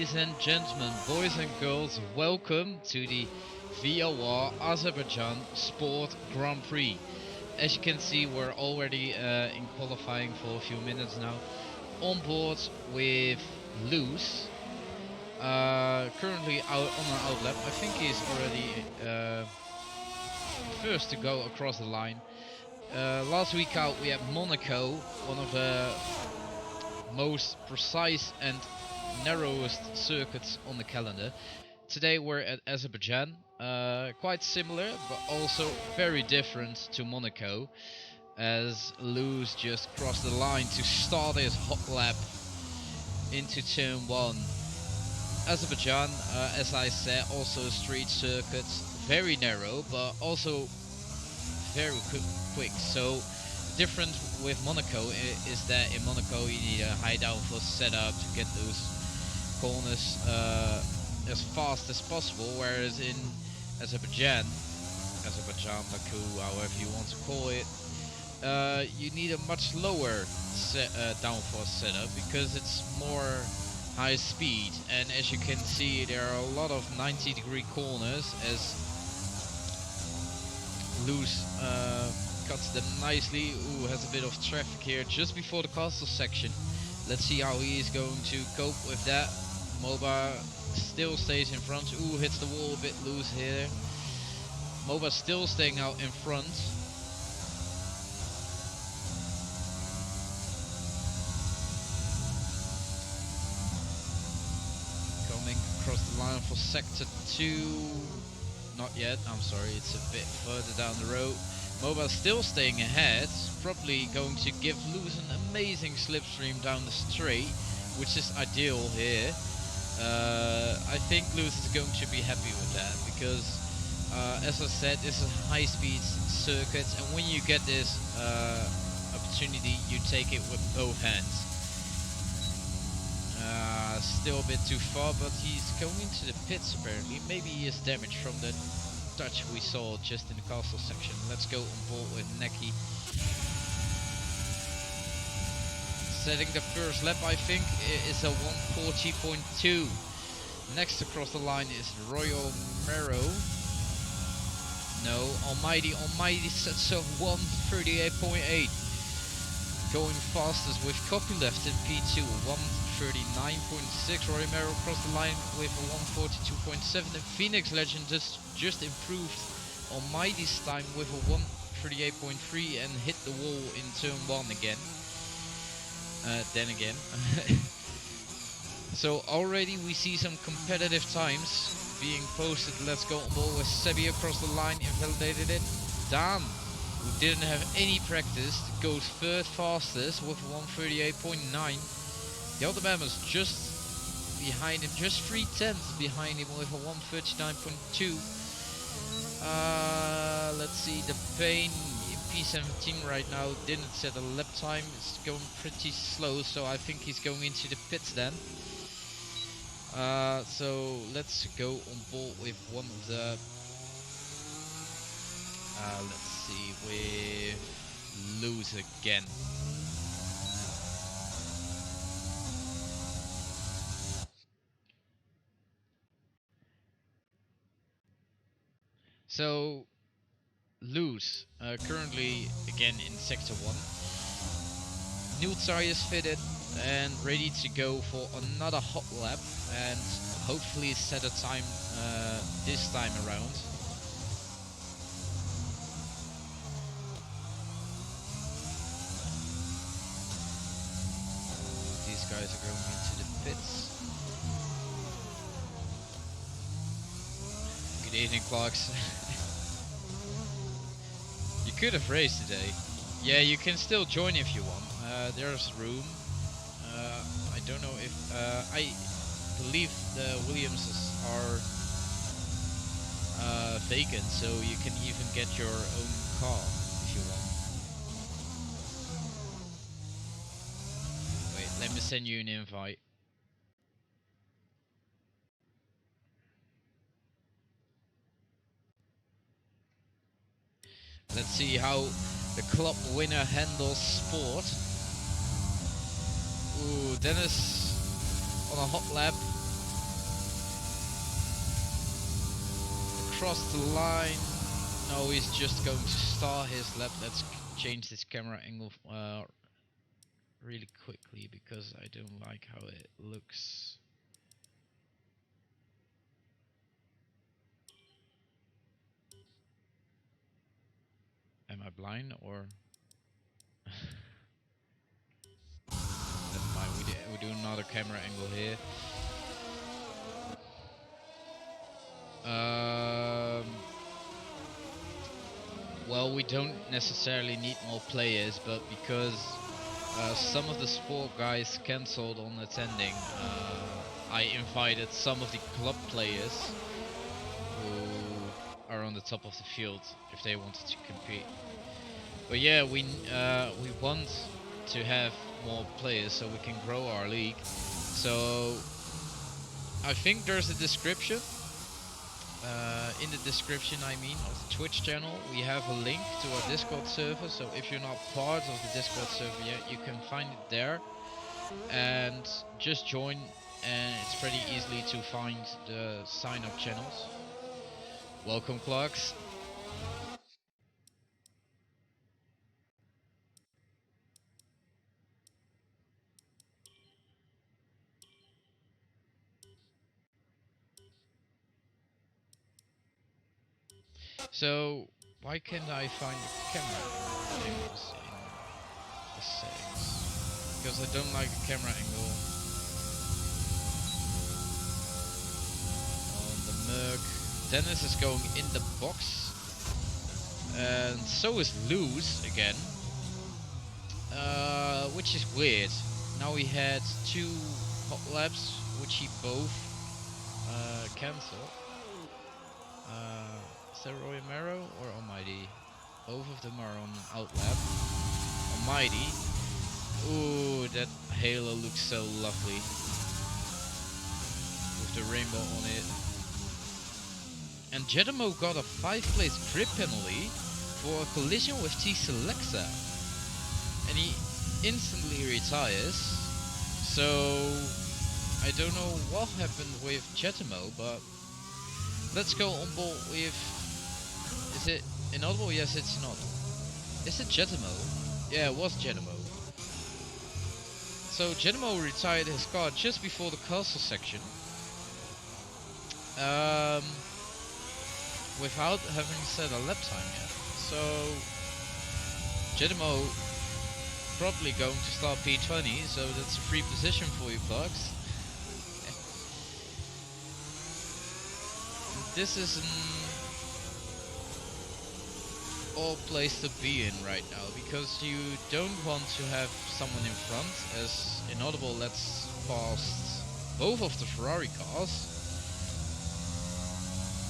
Ladies and gentlemen, boys and girls, welcome to the VOR Azerbaijan Sport Grand Prix. As you can see, we're already in qualifying for a few minutes now. On board with Luz, currently out on an outlap. I think he's already first to go across the line. Last week out we had Monaco, one of the most precise and narrowest circuits on the calendar. Today we're at Azerbaijan, quite similar but also very different to Monaco, as Luz just crossed the line to start his hot lap into turn 1. Azerbaijan, as I said, also a street circuit, very narrow but also very quick. So different with Monaco is that in Monaco you need a high downforce setup to get those corners as fast as possible, whereas in Azerbaijan, Baku, however you want to call it, you need a much lower downforce setup because it's more high speed, and as you can see there are a lot of 90-degree corners as Luz cuts them nicely. Ooh, has a bit of traffic here just before the castle section. Let's see how he is going to cope with that. Moba still stays in front. Ooh, hits the wall a bit loose here. Moba still staying out in front. Coming across the line for sector 2. Not yet, I'm sorry, it's a bit further down the road. Moba still staying ahead, probably going to give Luz an amazing slipstream down the straight, which is ideal here. I think Luz is going to be happy with that because, as I said, this is a high-speed circuit, and when you get this opportunity, you take it with both hands. Still a bit too far, but he's going to the pits apparently. Maybe he is damaged from the touch we saw just in the castle section. Let's go on board with Neki. Setting the first lap, I think, is a 140.2. Next across the line is Royal Mero. No, Almighty sets a 138.8. Going fastest with Copyleft in P2, 139.6. Roy Mero across the line with a 142.7. And Phoenix Legend just improved Almighty's time with a 138.3 and hit the wall in turn 1 again. Then again. So already we see some competitive times being posted. Let's go on board with Sebi across the line, invalidated it. Dan, who didn't have any practice, goes third fastest with 138.9. The other man was just behind him, just 3/10 behind him with a 139.2. Let's see, the Pain P17 right now didn't set a lap time. It's going pretty slow, so I think he's going into the pits then. So let's go on board with one of the let's see, with Luz again. So Luz, currently again in sector 1. New tires fitted and ready to go for another hot lap and hopefully set a time this time around. These guys are going into the pits. Good evening, Clarks. You could have raced today. Yeah, you can still join if you want. There's room. I don't know if I believe the Williamses are vacant, so you can even get your own car if you want. Wait, let me send you an invite. Let's see how the club winner handles sport. Ooh, Dennis on a hot lap cross the line. No, he's just going to start his lap. Let's change this camera angle really quickly because I don't like how it looks. Am I blind or? Never mind, we do another camera angle here. Well, we don't necessarily need more players, but because some of the sport guys cancelled on attending, I invited some of the club players who are on the top of the field if they wanted to compete. But yeah, we want to have more players so we can grow our league. So I think there's a description. In the description, I mean, of the Twitch channel, we have a link to our Discord server. So if you're not part of the Discord server yet, you can find it there and just join. And it's pretty easily to find the sign-up channels. Welcome, Clarks. So why can't I find the camera angles in the settings? Because I don't like the camera angle on the Merc. Dennis is going in the box, and so is Luz again, which is weird. Now we had 2 hot laps, which he both cancelled. Is that Roy Mero or Almighty? Both of them are on an out lap. Almighty. Ooh, that halo looks so lovely with the rainbow on it. And Jedamo got a 5-place grid penalty for a collision with T Selexa, and he instantly retires. So I don't know what happened with Jedamo, but let's go on board with. Is it inaudible? Yes, it's inaudible. Is it Jedamo? Yeah, it was Jedamo. So Jedamo retired his car just before the castle section, without having set a lap time yet. So Jedamo probably going to start P20, so that's a free position for you, Bugs. This is an odd place to be in right now, because you don't want to have someone in front, as Inaudible lets past both of the Ferrari cars.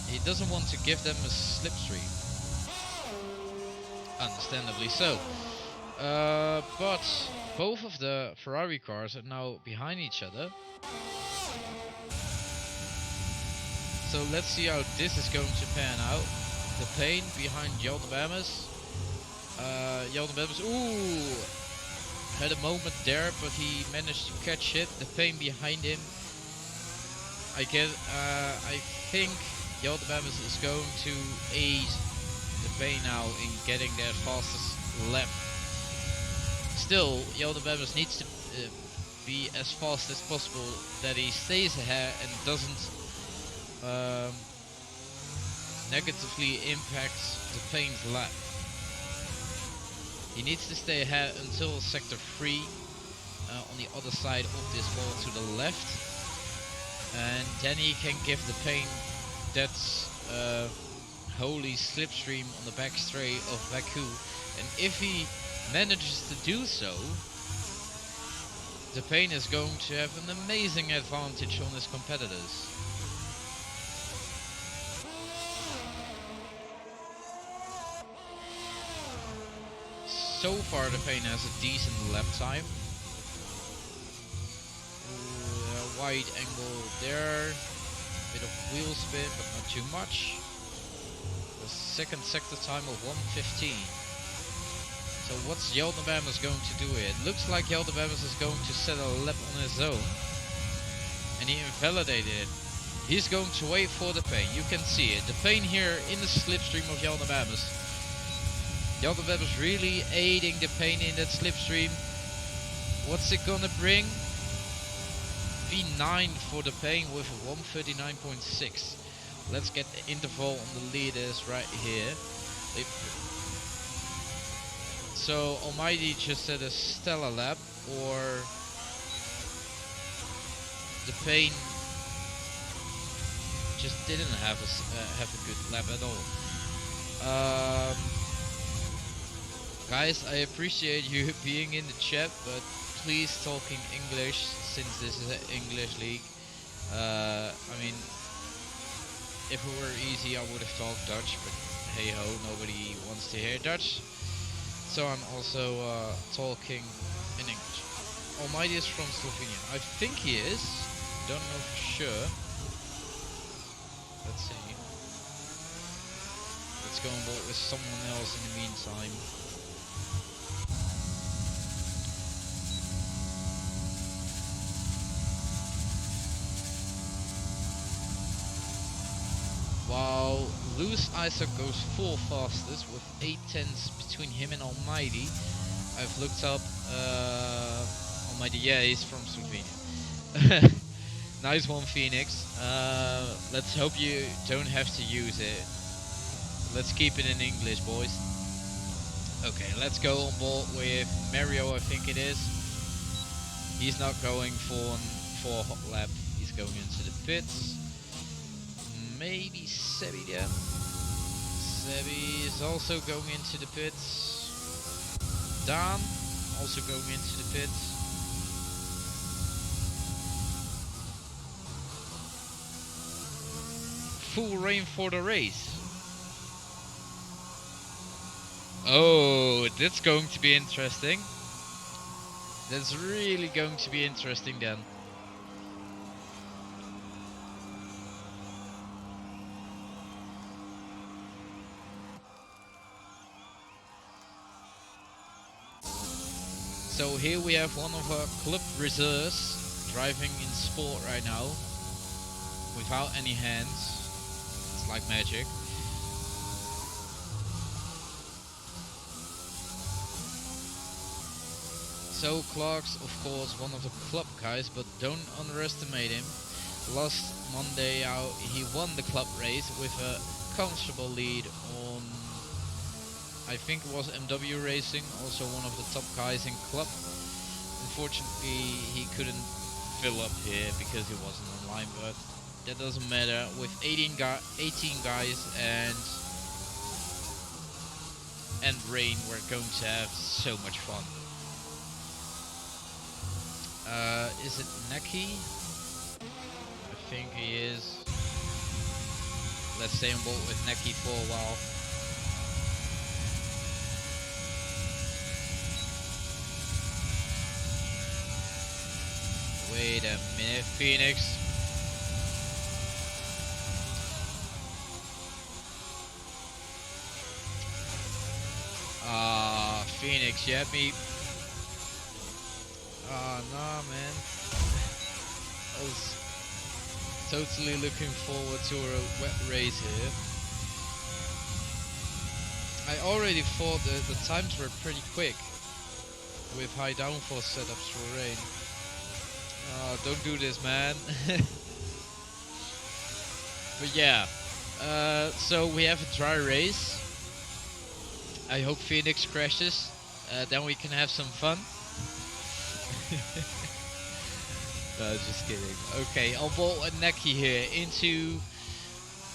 He doesn't want to give them a slipstream, understandably so. But both of the Ferrari cars are now behind each other. So let's see how this is going to pan out. The pain behind Yaldabamas. Yaldabamas, ooh, had a moment there, but he managed to catch it. The pain behind him. I think Yaldabamas is going to aid the pain now in getting their fastest lap. Still, Yaldabamas needs to be as fast as possible, that he stays ahead and doesn't negatively impacts the pain's lap. He needs to stay ahead until sector 3 on the other side of this wall to the left, and then he can give the pain that holy slipstream on the back straight of Baku. And if he manages to do so, the pain is going to have an amazing advantage on his competitors. So far the pain has a decent lap time. Wide angle there, bit of wheel spin but not too much. The second sector time of 1:15. So what's Yaldabamas going to do here? It looks like Yaldabamas is going to set a lap on his own, and he invalidated it. He's going to wait for the pain. You can see it. The pain here in the slipstream of Jan de Bebbers. Jan de Bebbers really aiding the pain in that slipstream. What's it gonna bring? V9 for the pain with a 139.6. Let's get the interval on the leaders right here. So Almighty just said a stellar lap, or the pain just didn't have a good lap at all. Guys, I appreciate you being in the chat, but please talk in English, since this is an English league. I mean, if it were easy, I would have talked Dutch, but hey ho, nobody wants to hear Dutch. So I'm also talking in English. Almighty is from Slovenia. I think he is. Don't know for sure. Let's see. Let's go on board with someone else in the meantime. While Loose Isaac goes 4 fastest with 8/10 between him and Almighty. I've looked up Almighty, yeah, he's from Slovenia. Nice one, Phoenix. Let's hope you don't have to use it. Let's keep it in English, boys. Okay, let's go on board with Mario, I think it is. He's not going for a hot lap. He's going into the pits. Maybe Sebi then. Sebi is also going into the pits. Dan also going into the pits. Full rain for the race. Oh, that's going to be interesting. That's really going to be interesting then. So here we have one of our club reserves driving in sport right now, without any hands. It's like magic. So Clark's of course one of the club guys, but don't underestimate him. Last Monday out he won the club race with a comfortable lead on, I think it was MW Racing, also one of the top guys in club. Unfortunately he couldn't fill up here because he wasn't online, but that doesn't matter. With 18 guys and rain, we're going to have so much fun. Is it Neki? I think he is. Let's stay on board with Neki for a while. Wait a minute, Phoenix. Phoenix, you had me. Nah, man. I was totally looking forward to a wet race here. I already thought that the times were pretty quick with high downforce setups for rain. Don't do this, man. But yeah, so we have a dry race. I hope Phoenix crashes, then we can have some fun. No, just kidding. Okay, on board with Neki here into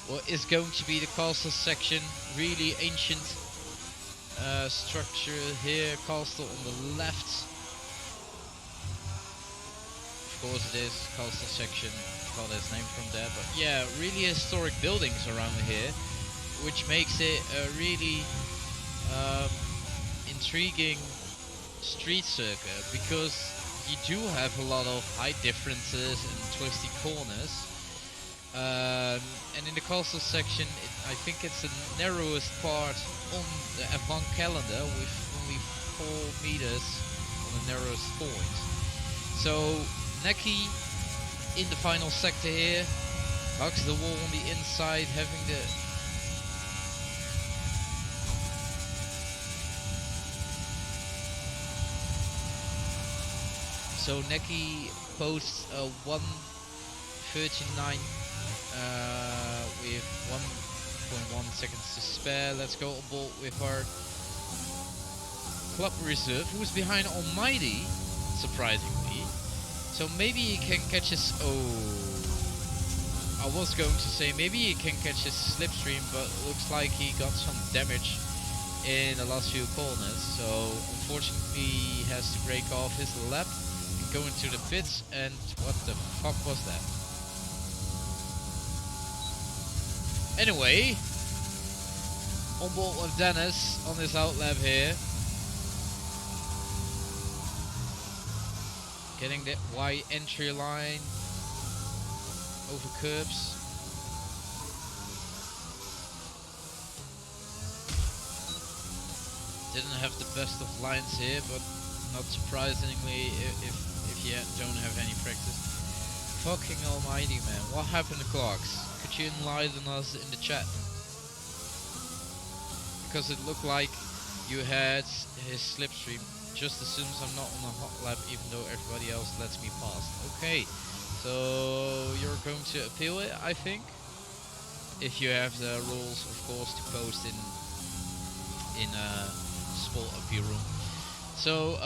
what is going to be the castle section. Really ancient structure here, castle on the left. Of course it is, castle section, got its name from there, but yeah, really historic buildings around here, which makes it a really intriguing street circuit, because you do have a lot of height differences and twisty corners, and in the castle section I think it's the narrowest part on the F1 calendar, with only 4 meters on the narrowest point. So Neki in the final sector here, Hugs the wall on the inside, having the... So Neki posts a 1:39 with 1.1 seconds to spare. Let's go on board with our club reserve, who's behind Almighty, surprisingly. So maybe he can catch his... Oh, I was going to say maybe he can catch his slipstream, but looks like he got some damage in the last few corners. So unfortunately he has to break off his lap and go into the pits. And what the fuck was that? Anyway, on board with Dennis on this outlap here. Getting that wide entry line over curbs. Didn't have the best of lines here, but not surprisingly if you don't have any practice. Fucking almighty, man. What happened to Clarks? Could you enlighten us in the chat? Because it looked like you had his slipstream. Just assumes I'm not on a hot lap even though everybody else lets me past. Okay, so you're going to appeal it, I think? If you have the rules, of course, to post in Sport appeal room. So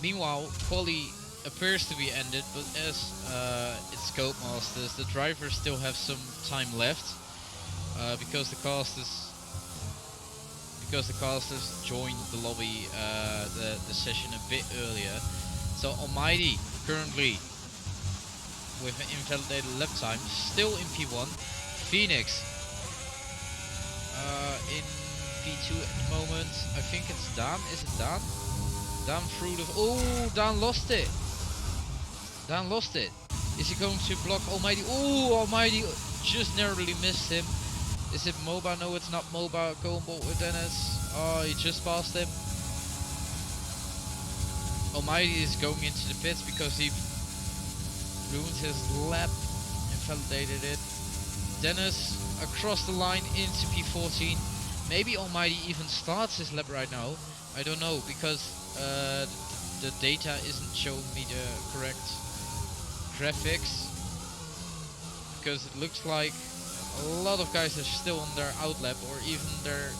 meanwhile, quali appears to be ended, but as it's Codemasters, the drivers still have some time left because the casters joined the lobby, the session a bit earlier. So Almighty currently with an invalidated lap time, still in P1. Phoenix in P2 at the moment. I think it's Dan. Is it Dan? Dan through the... Oh, Dan lost it. Dan lost it. Is he going to block Almighty? Oh, Almighty just narrowly missed him. Is it MOBA? No, it's not MOBA. Go on board with Dennis. Oh, he just passed him. Almighty is going into the pits because he ruined his lap, invalidated it. Dennis across the line into P14. Maybe Almighty even starts his lap right now. I don't know, because the data isn't showing me the correct graphics. Because it looks like a lot of guys are still on their out lap, or even they're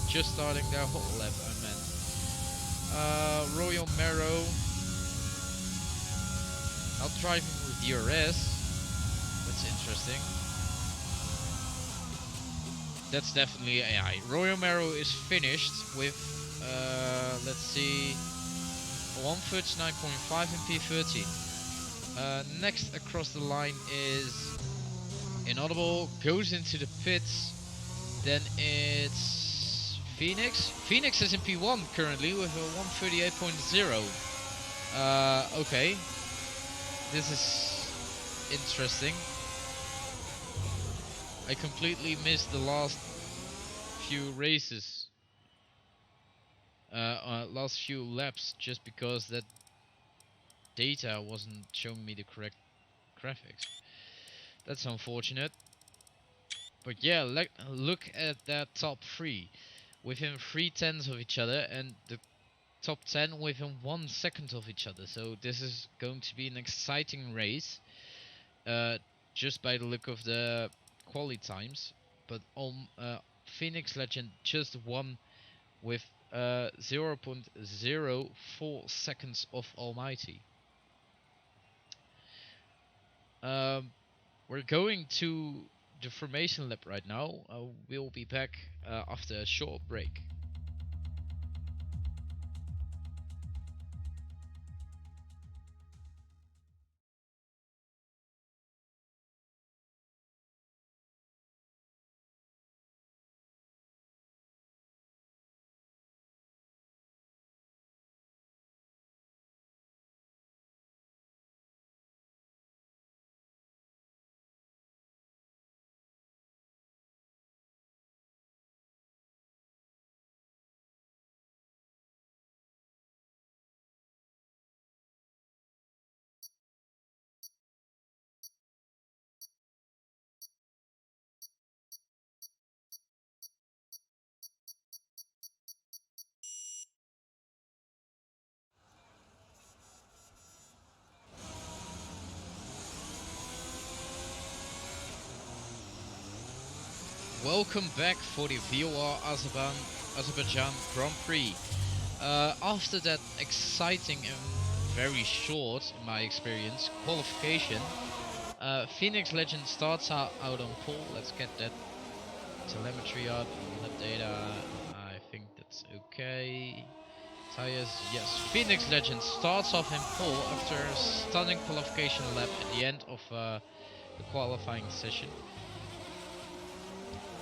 just starting their hot lap, I meant. Royal Marrow not driving with DRS. That's interesting. That's definitely AI. Royal Marrow is finished with, let's see, 139.5 in P13. Next across the line is Inaudible, goes into the pits. Then it's Phoenix. Phoenix is in P1 currently with a 138.0. Okay. This is interesting. I completely missed the last few races, last few laps, just because that data wasn't showing me the correct graphics. That's unfortunate. But yeah, look at that top 3 within 3/10 of each other, and the top 10 within 1 second of each other. So this is going to be an exciting race, just by the look of the quali times. But Phoenix Legend just won with 0.04 seconds of Almighty. We're going to the formation lap right now. We'll be back after a short break. welcome back for the VOR Azerbaijan Grand Prix. After that exciting and very short, in my experience, qualification, Phoenix Legend starts out on pole. Let's get that telemetry up, lap data. I think that's okay. Tires, yes. Phoenix Legend starts off in pole after a stunning qualification lap at the end of the qualifying session.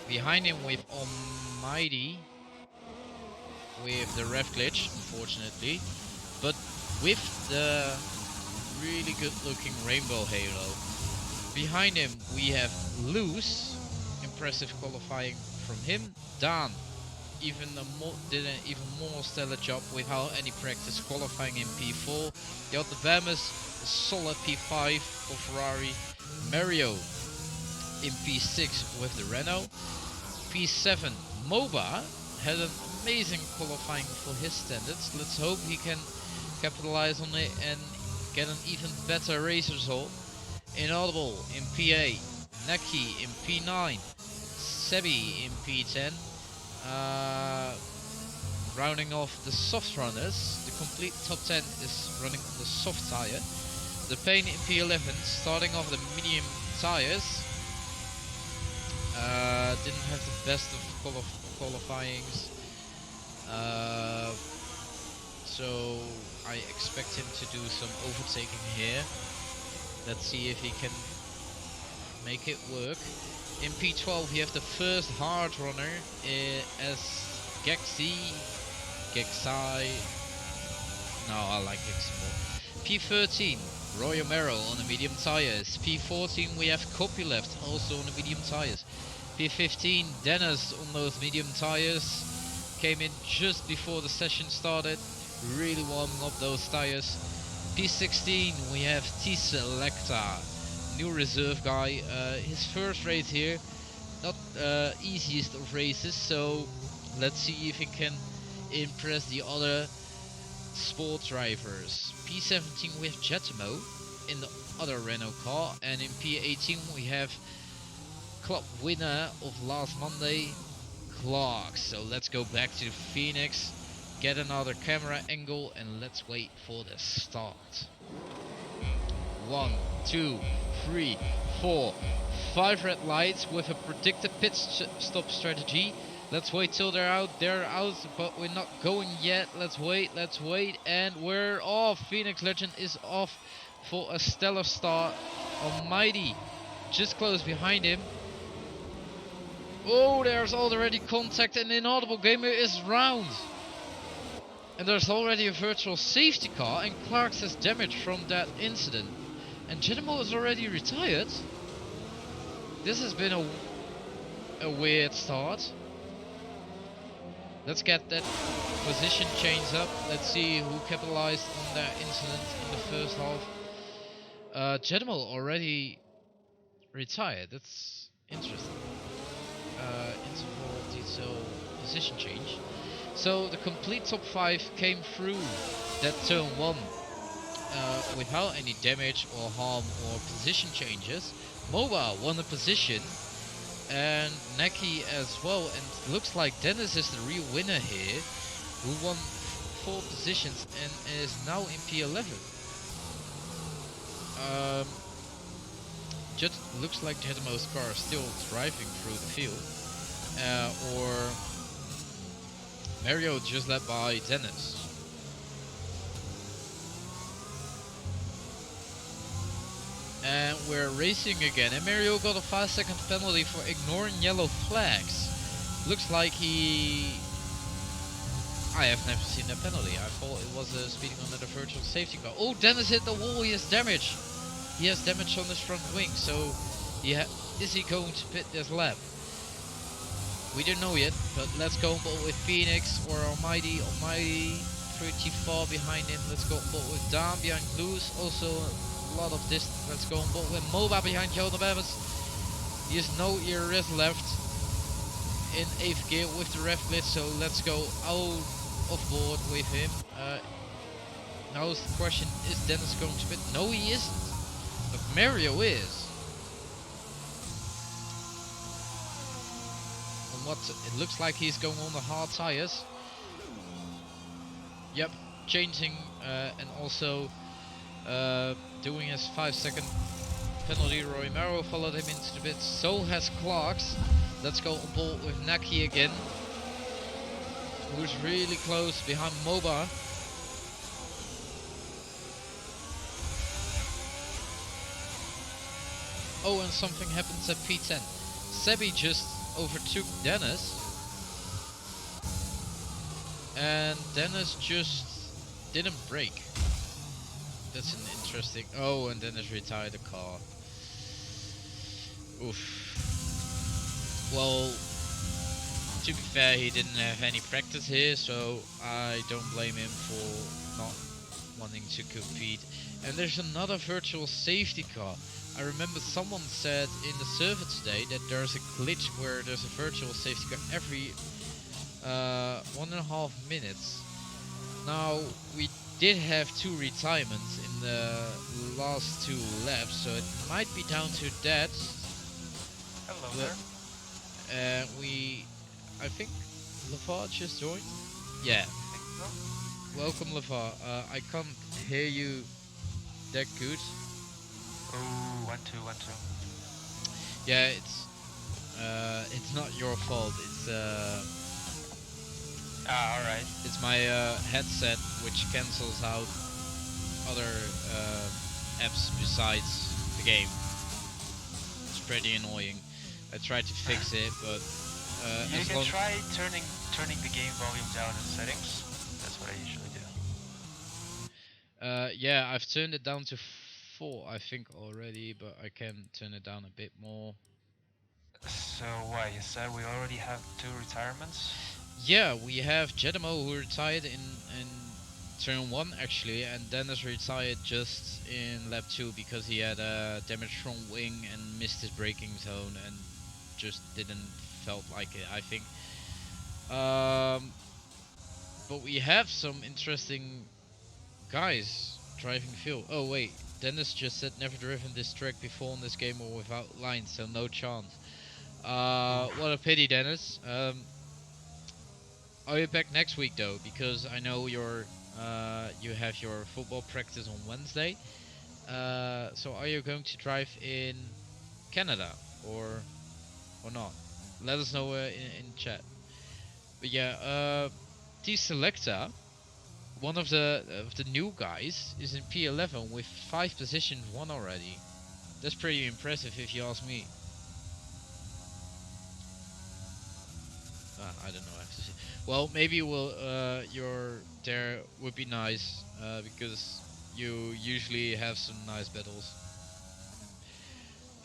Behind him with Almighty, with the rev glitch, unfortunately, but with the really good looking rainbow halo. Behind him we have Loose, impressive qualifying from him. Dan did an even more stellar job without any practice qualifying in P4. The other Bamus, a solid P5 for Ferrari. Mario in P6 with the Renault. P7 MOBA had an amazing qualifying for his standards. Let's hope he can capitalize on it and get an even better race result. Inaudible in P8, Neki in P9, Sebi in P10. Rounding off the soft runners, the complete top 10 is running on the soft tire. The Pain in P11, starting off the medium tires. Didn't have the best of qualifyings, so I expect him to do some overtaking here. Let's see if he can make it work. In P12 we have the first hard runner as Gexi. No, I like Gexi more. P13 Roy Romero on the medium tires. P14 we have Copyleft also on the medium tires. P15 Dennis on those medium tires. Came in just before the session started, really warming up those tires. P16 we have T-Selecta, new reserve guy. His first race here, not easiest of races, so let's see if he can impress the other sport drivers. P17 we have Jetamo in the other Renault car, and in P18 we have club winner of last Monday, Clark. So let's go back to Phoenix, get another camera angle, and let's wait for the start. 1, 2, 3, 4, 5 red lights with a predicted pit stop strategy. Let's wait till they're out, but we're not going yet. Let's wait, and we're off. Phoenix Legend is off for a stellar start. Almighty just close behind him. Oh, there's already contact, and Inaudible Gamer is round. And there's already a virtual safety car, and Clark says damage from that incident. And Genimo is already retired. This has been a weird start. Let's get that position change up. Let's see who capitalized on that incident in the first half. Genimo already retired. That's interesting. Interval detail position change. So the complete top 5 came through that turn 1 without any damage or harm or position changes. MOBA won a position, and Neki as well, and looks like Dennis is the real winner here, who won 4 positions and is now in P11. Just looks like Jetimo's car is still driving through the field, or Mario just led by Dennis. And we're racing again, and Mario got a 5-second penalty for ignoring yellow flags. Looks like I have never seen that penalty. I thought it was speeding under the virtual safety car. Oh, Dennis hit the wall, he has damage. He has damage on his front wing, so is he going to pit this lap? We don't know yet, but let's go on board with Phoenix or Almighty. Almighty pretty far behind him. Let's go on board with Dan behind Loose, also a lot of distance. Let's go on board with MOBA behind Jonah Babas. He has no ERS left in 8th gear with the rev blitz, so let's go out of board with him. Now is the question, is Dennis going to pit? No, he isn't. But Mario is. what it looks like he's going on the hard tires. Yep, changing and also doing his 5-second penalty. Roy Merrow followed him into the pits. So has Clarks. Let's go on board with Naki again, who's really close behind Moba. Oh, and something happens at P10. Sebi just overtook Dennis. And Dennis just didn't brake. That's an interesting... Oh, and Dennis retired the car. Oof. Well, to be fair, he didn't have any practice here, so I don't blame him for not wanting to compete. And there's another virtual safety car. I remember someone said in the server today that there's a glitch where there's a virtual safety car every 1.5 minutes. Now, we did have 2 retirements in the last 2 laps, so it might be down to that. Hello but, there. I think LeVar just joined? Yeah. So? Welcome LeVar. I can't hear you that good. Oh, 1 2 1 2. Yeah, it's not your fault. Alright. It's my headset which cancels out other apps besides the game. It's pretty annoying. I tried to fix it, but you can try turning the game volume down in settings. That's what I usually do. Yeah, I've turned it down to 4, I think already, but I can turn it down a bit more. So what, you said we already have 2 retirements? Yeah, we have Jedamo who retired in turn 1 actually, and Dennis retired just in lap 2 because he had a damaged front wing and missed his braking zone and just didn't felt like it, I think. But we have some interesting guys driving field. Oh wait, Dennis just said never driven this track before in this game or without lines, so no chance. What a pity, Dennis. Are you back next week though? Because I know you have your football practice on Wednesday. So are you going to drive in Canada or not? Let us know in chat. But yeah, T Selecta, one of the new guys, is in P11 with 5 positions won already. That's pretty impressive if you ask me. I don't know. I have to see. Well, maybe your there would be nice because you usually have some nice battles.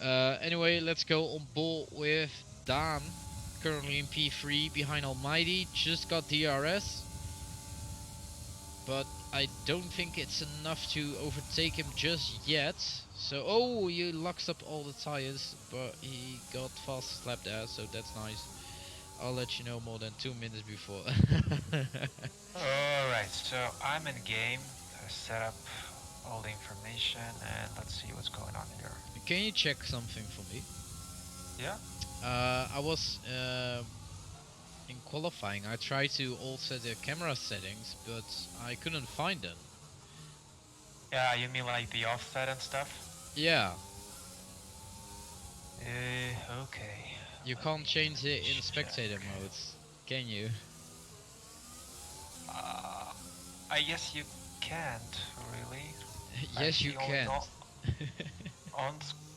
Anyway, let's go on board with Dan, currently in P3 behind Almighty. Just got DRS, but I don't think it's enough to overtake him just yet. So, oh, he locks up all the tires, but he got fast slap there, so that's nice. I'll let you know more than 2 minutes before. Alright, so I'm in game. I set up all the information and let's see what's going on here. Can you check something for me? Yeah? I was in qualifying. I tried to alter the camera settings, but I couldn't find them. Yeah, you mean like the offset and stuff? Yeah. Okay. You can't change it in spectator modes, can you? I guess you can't, really. Yes, you can.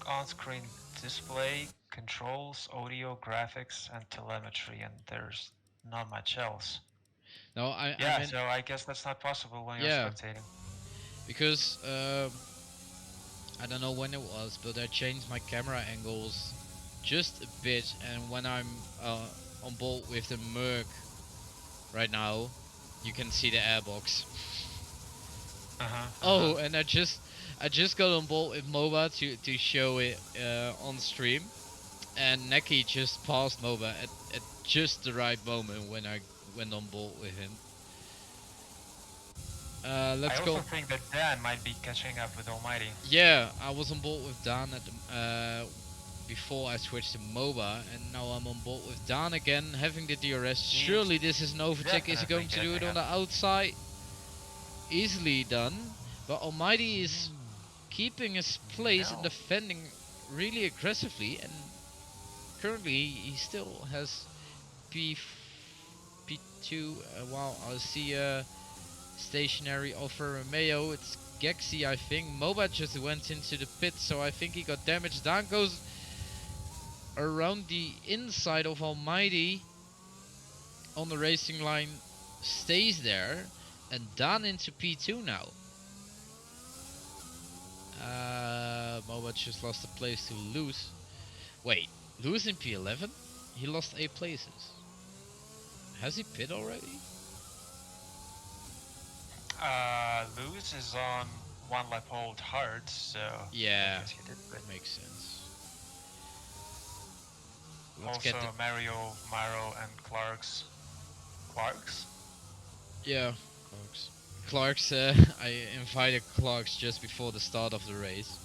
On-screen display, controls, audio, graphics, and telemetry, and there's not much else. No, I meant, so I guess that's not possible when you're yeah, spectating. because I don't know when it was, but I changed my camera angles just a bit, and when I'm on board with the Merc right now, you can see the airbox. Oh, and I just got on board with MOBA to show it on stream, and Neki just passed MOBA at just the right moment when I went on board with him. Let's I go. also think that Dan might be catching up with Almighty. Yeah, I was on board with Dan at the, before I switched to MOBA, and now I'm on board with Dan again, having the DRS. Surely this is an overtake. Is he going to do it on the outside? Easily done. But Almighty is keeping his place and No. defending really aggressively, and currently he still has P2. Wow, I see a stationary Alfa Romeo. It's Gexy, I think. MOBA just went into the pit, so I think he got damaged. Dan goes around the inside of Almighty on the racing line, stays there, and Dan into P2 now. MOBA just lost a place to lose. Wait, lose in P11? He lost 8 places. Has he pit already? Lewis is on 1 lap old hard, so yeah, I guess he did win. Makes sense. Let's Also, get the Mario, Maro, and Clark's. yeah, Clark's. I invited Clark's just before the start of the race.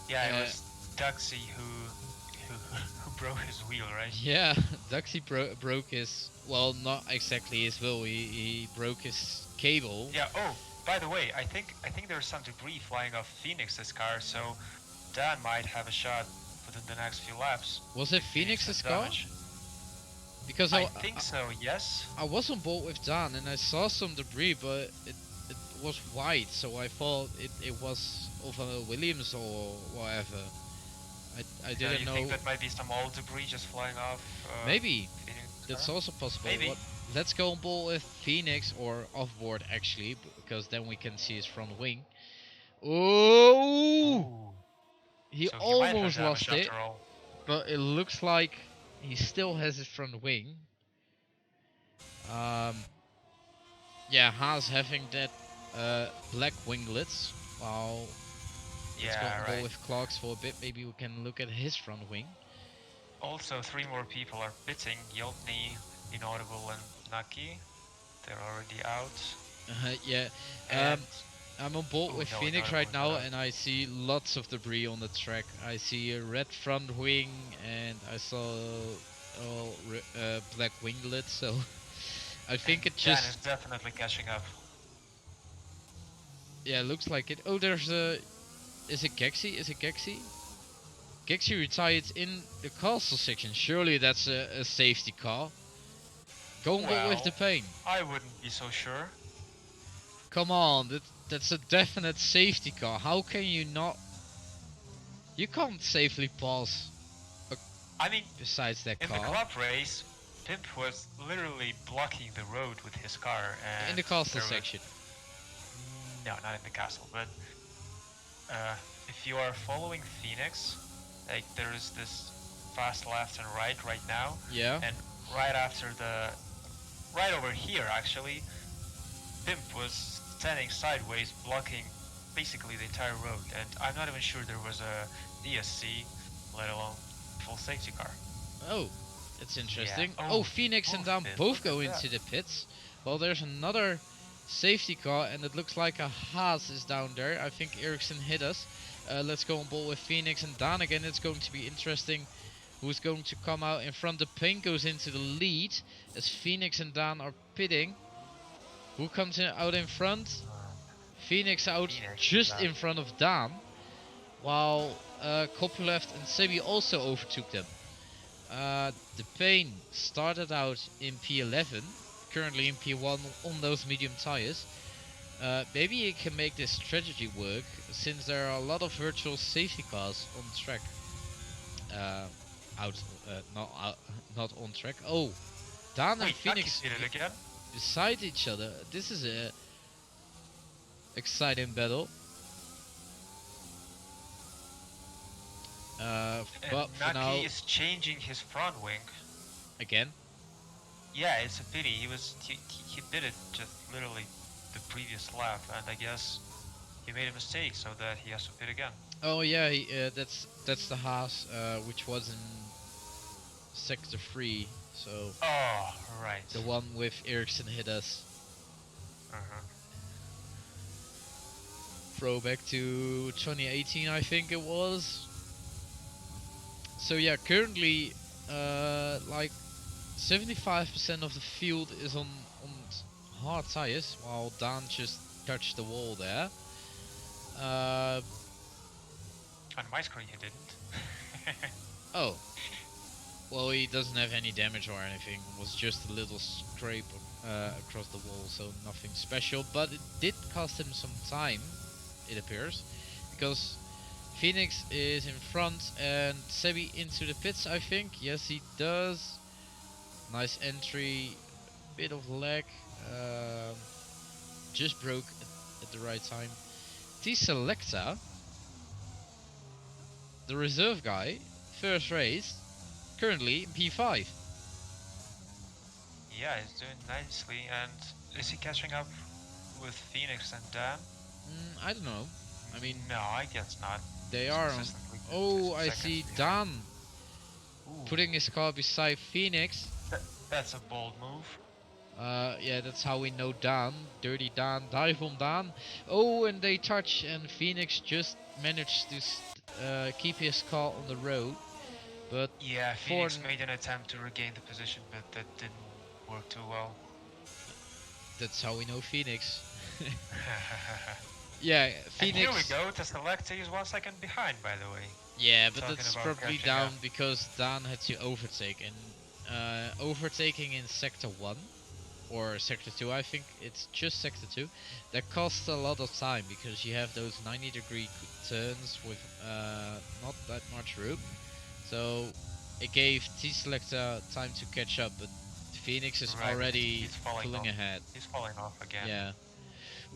Yeah, it was Duxie who broke his wheel, right? Yeah, Duxie broke his. Well, not exactly his wheel. He broke his cable. Yeah. Oh, by the way, I think there's some debris flying off Phoenix's car, so Dan might have a shot within the next few laps. Was it Phoenix's car? Because I think so. Yes. I was on board with Dan and I saw some debris, but it was white, so I thought it was of a Williams or whatever. I didn't know. You think that might be some old debris just flying off? Maybe. That's also possible. Maybe. Let's go on board with Phoenix, or off board actually, because then we can see his front wing. Oh! Ooh. He So almost lost it, but it looks like he still has his front wing. Yeah, Haas having that black winglets. While let's go on board with Clark's for a bit. Maybe we can look at his front wing. Also, 3 more people are pitting. Yeltny, Inaudible, and Naki. They're already out. Yeah. I'm on board with Phoenix right now, and I see lots of debris on the track. I see a red front wing, and I saw black winglets. So I think it just. Dan is definitely catching up. Yeah, looks like it. Oh, there's a. Is it Gexy? Is it Gexy? Gexy retired in the castle section. Surely that's a safety car. Go on board with the pain. I wouldn't be so sure. Come on, that's a definite safety car. How can you not? You can't safely pass. I mean, besides that car. In the club race, Pimp was literally blocking the road with his car. And in the castle section. No, not in the castle. But if you are following Phoenix, like there is this fast left and right now. Yeah. And right after right over here actually, Pimp was standing sideways, blocking basically the entire road, and I'm not even sure there was a DSC, let alone full safety car. Oh, that's interesting. Yeah. Oh, Phoenix and Dan both go into the pits. Well, there's another safety car, and it looks like a Haas is down there. I think Ericsson hit us. Let's go on board with Phoenix and Dan again. It's going to be interesting who's going to come out in front. The paint goes into the lead as Phoenix and Dan are pitting. Who comes out in front? Phoenix out just in front of Dan, while Copyleft and Sebi also overtook them. The Pain started out in P11, currently in P1 on those medium tires. Maybe he can make this strategy work, since there are a lot of virtual safety cars on track. Not on track. Oh, Dan and Phoenix did it again? beside each other. This is a exciting battle. But for now, Naki is changing his front wing again. Yeah, it's a pity. He did it just literally the previous lap, and I guess he made a mistake, so that he has to pit again. Oh yeah, that's the Haas, which was in sector 3. So. Oh right. The one with Ericsson hit us. Throwback to 2018, I think it was. So yeah, currently, like 75% of the field is on hard tires, while Dan just touched the wall there. Uh, On my screen, he didn't. oh, well, he doesn't have any damage or anything. It was just a little scrape across the wall, so nothing special. But it did cost him some time, it appears, because Phoenix is in front and Sebi into the pits, I think. Yes, he does. Nice entry, bit of lag. Just broke at the right time. T-Selecta, the reserve guy, first race, currently in P5. Yeah, he's doing nicely. And is he catching up with Phoenix and Dan? I don't know. I mean, no, I guess not. they He's are on. consistently Oh, I seconds see behind. Dan Ooh, putting his car beside Phoenix. that's a bold move. Yeah, that's how we know Dan. Dirty Dan, dive on Dan. Oh, and they touch, and Phoenix just managed to keep his car on the road. But Yeah, for Phoenix made an attempt to regain the position, but that didn't work too well. that's how we know Phoenix. Yeah, And here we Phoenix. go, the Selecta is 1 second behind, by the way. Yeah, but Talking that's about probably catching down up. because Dan had to overtake, and overtaking in sector 1 or sector 2, I think it's just sector 2, that costs a lot of time because you have those 90-degree turns with not that much room. So it gave T-Selecta time to catch up, but Phoenix is Right, but already he's falling pulling off. ahead. He's falling off again. Yeah.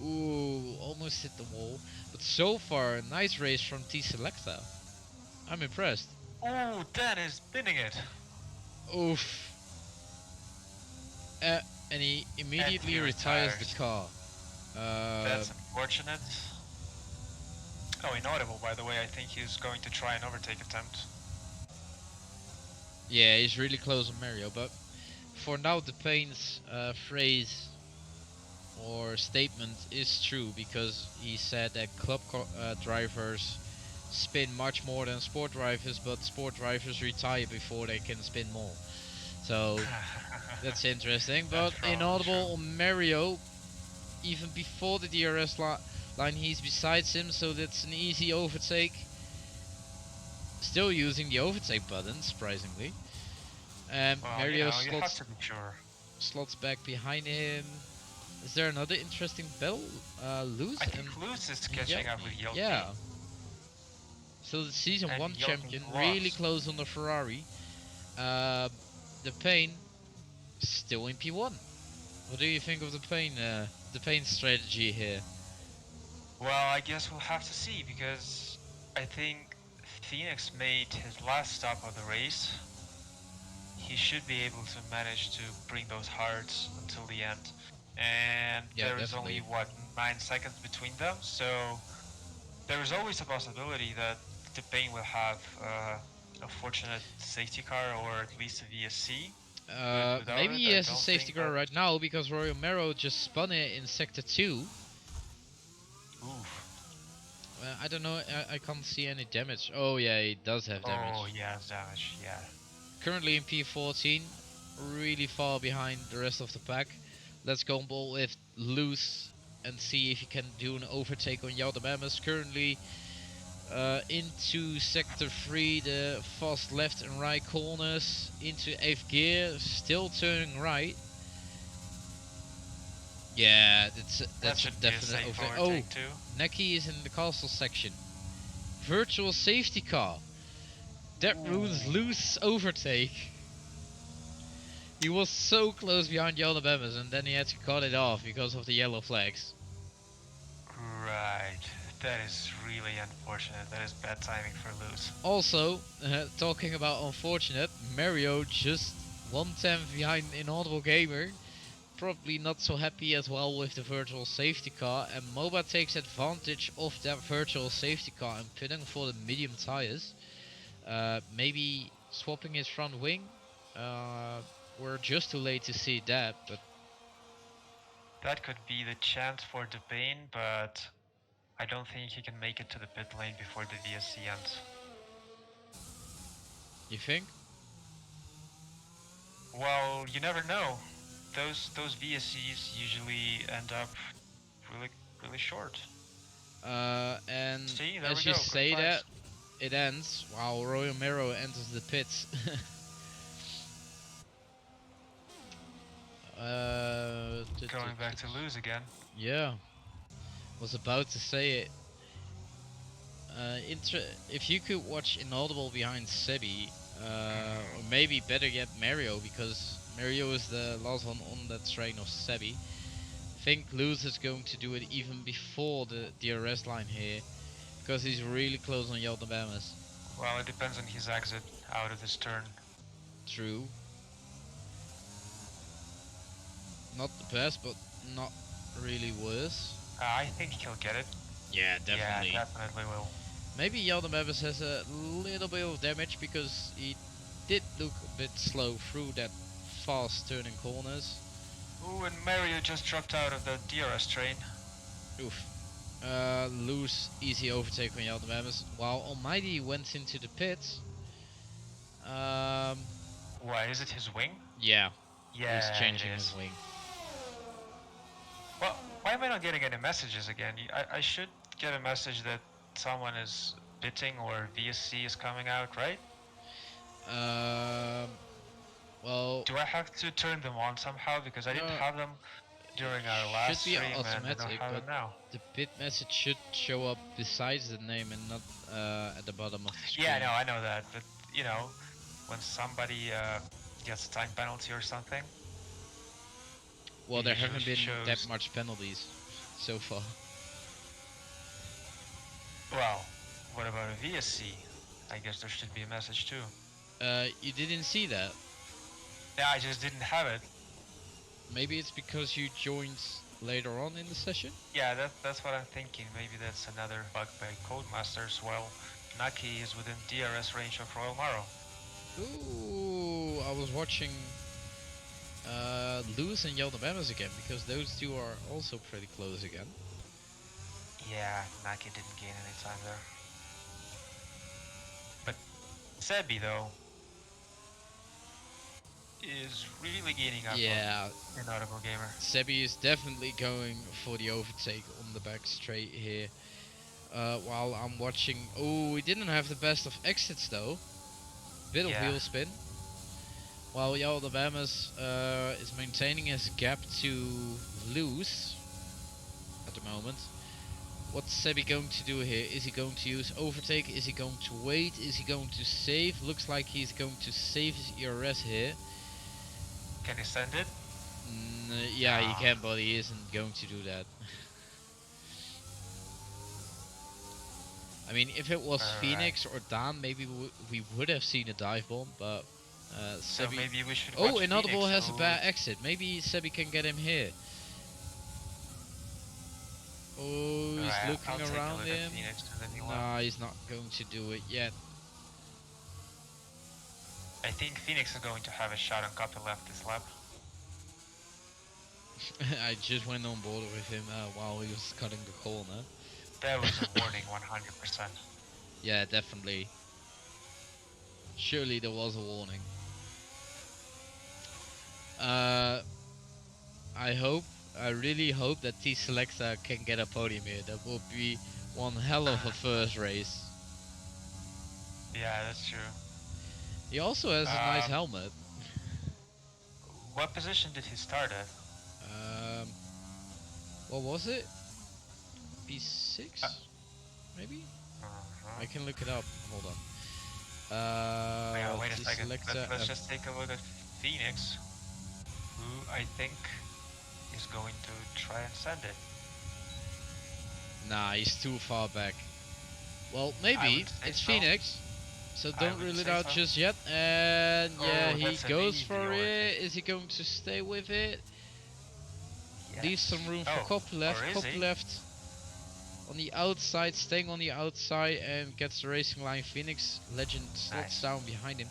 Ooh, almost hit the wall. But so far, nice race from T-Selecta. I'm impressed. Oh, Dan is spinning it. Oof. And he And immediately he retires the retires. car. That's unfortunate. Oh, inaudible, by the way. I think he's going to try an overtake attempt. Yeah, he's really close on Mario, but for now the Payne's phrase or statement is true because he said that club drivers spin much more than sport drivers, but sport drivers retire before they can spin more. So that's interesting. That's But probably true. inaudible on Mario, even before the DRS line, he's besides him, so that's an easy overtake. Still using the overtake button, surprisingly. Well, Mario you have to be sure. slots back behind him. Is there another interesting battle? Luz I and think Luz is catching up with Yelty. yeah. So the season And 1 Yelty champion really lost. close on the Ferrari. Uh, the Payne still in P1. What do you think of the Payne strategy here? Well, I guess we'll have to see because I think Phoenix made his last stop of the race. He should be able to manage to bring those hearts until the end. And Yeah, there is definitely. only, what, 9 seconds between them, so there is always a possibility that the Pain will have a fortunate safety car or at least a VSC. But without Maybe it, he I has a don't safety think car that. right now because Royal Mero just spun it in sector 2. Oof. I don't know, I can't see any damage. Oh yeah, he does have Oh, damage. yeah, damage, yeah. Currently in P14, really far behind the rest of the pack. Let's go ball with Loose and see if he can do an overtake on Yaldabamas. Currently into sector 3, the fast left and right corners into 8th gear, still turning right. Yeah, that's a Should be a definite safe overtake. Oh, overtake too. Neki is in the castle section. Virtual safety car. That ruins Ooh. Loose overtake. He was so close behind Yaldabamas and then he had to cut it off because of the yellow flags. Right. That is really unfortunate. That is bad timing for Luz. Also, talking about unfortunate, Mario just 1/10 behind Inaudible Gamer. Probably not so happy as well with the virtual safety car, and MOBA takes advantage of that virtual safety car and pitting for the medium tires. Maybe swapping his front wing. We're just too late to see that, but That could be the chance for Debane, but I don't think he can make it to the pit lane before the VSC ends. You think? Well, you never know. Those VSCs usually end up really really short. And See, there we as you go. Green say that, flags. it ends while Royal Miro enters the pits. Going back to lose again. Yeah, was about to say it. If you could watch Inaudible behind Sebi, or maybe better yet Mario, because Mario is the last one on that train of Sebi. I think Luz is going to do it even before the DRS line here, because he's really close on Yelda Bamas. Well, it depends on his exit out of this turn. True. Not the best, but not really worse. I think he'll get it. Yeah, definitely. Yeah, definitely will. Maybe Yelda Bamas has a little bit of damage because he did look a bit slow through that fast turning corners. Ooh, and Mario just dropped out of the DRS train. Oof. Loose, easy overtake on Yelda Bamas. While Almighty went into the pits. Why, is it his wing? Yeah, Yeah, he's changing it his is. wing. Well, why am I not getting any messages again? I should get a message that someone is pitting or VSC is coming out, right? Well, Do I have to turn them on somehow? Because I didn't no, have them during our should last be stream and I don't automatic, have but them now. the pit message should show up besides the name and not at the bottom of the screen. Yeah, no, I know that, but you know, when somebody gets a time penalty or something. Well, there usually haven't been shows... that much penalties so far. Well, what about a VSC? I guess there should be a message too. You didn't see that? Yeah, I just didn't have it. Maybe it's because you joined later on in the session? Yeah, that's what I'm thinking. Maybe that's another bug by Codemasters. While Naki is within DRS range of Royal Maro. Ooh, I was watching Lewis and Yelda Bamas again, because those two are also pretty close again. Yeah, Naki didn't gain any time there. But Sebi, though, is really gaining up on Inaudible Gamer. Sebi is definitely going for the overtake on the back straight here. While I'm watching... Oh, he didn't have the best of exits though. Bit of wheel spin. While Yelda Bamas is maintaining his gap to lose at the moment. What's Sebi going to do here? Is he going to use overtake? Is he going to wait? Is he going to save? Looks like he's going to save his ERS here. Can he send it? Yeah, he can, but he isn't going to do that. I mean, if it was Phoenix or Dan, maybe we would have seen a dive bomb, but so Sebi... maybe we should Oh, watch Inaudible Phoenix, has a bad exit. Maybe Sebi can get him here. Oh, he's looking around him. Nah, he's not going to do it yet. I think Phoenix is going to have a shot on copy left this lap. I just went on board with him while he was cutting the corner. That was a warning, 100%. Yeah, definitely. Surely there was a warning. I really hope that T-Selecta can get a podium here. That will be one hell of a first race. Yeah, that's true. He also has a nice helmet. What position did he start at? What was it? P6? Maybe? I can look it up. Hold on. Wait a second. Let's just take a look at Phoenix, who I think is going to try and send it. Nah, he's too far back. Well, maybe it's Phoenix, so don't rule it out just yet. And yeah, he goes for it. Is he going to stay with it? Yes. Leaves some room for copy left. Copy left on the outside, staying on the outside, and gets the racing line. Phoenix Legend slots down behind him.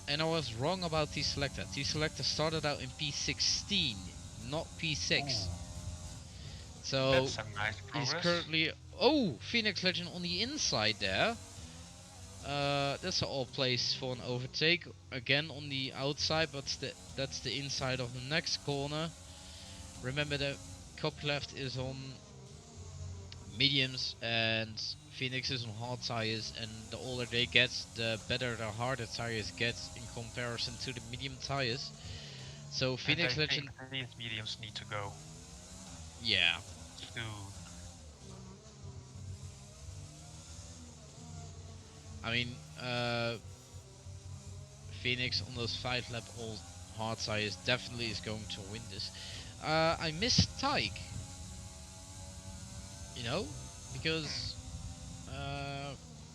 And I was wrong about T-Selecta. T-Selecta started out in P16, not P6. Ooh. So that's some nice progress. He's currently... Phoenix Legend on the inside there. That's all place for an overtake. Again on the outside, but that's the inside of the next corner. Remember that Copyleft is on mediums and Phoenix is on hard tires, and the older they get, the better the harder tires get in comparison to the medium tires. So And I Phoenix think Legend, these mediums need to go yeah. soon. I mean, Phoenix on those 5 lap old hard tires definitely is going to win this. I miss Tyke, you know, because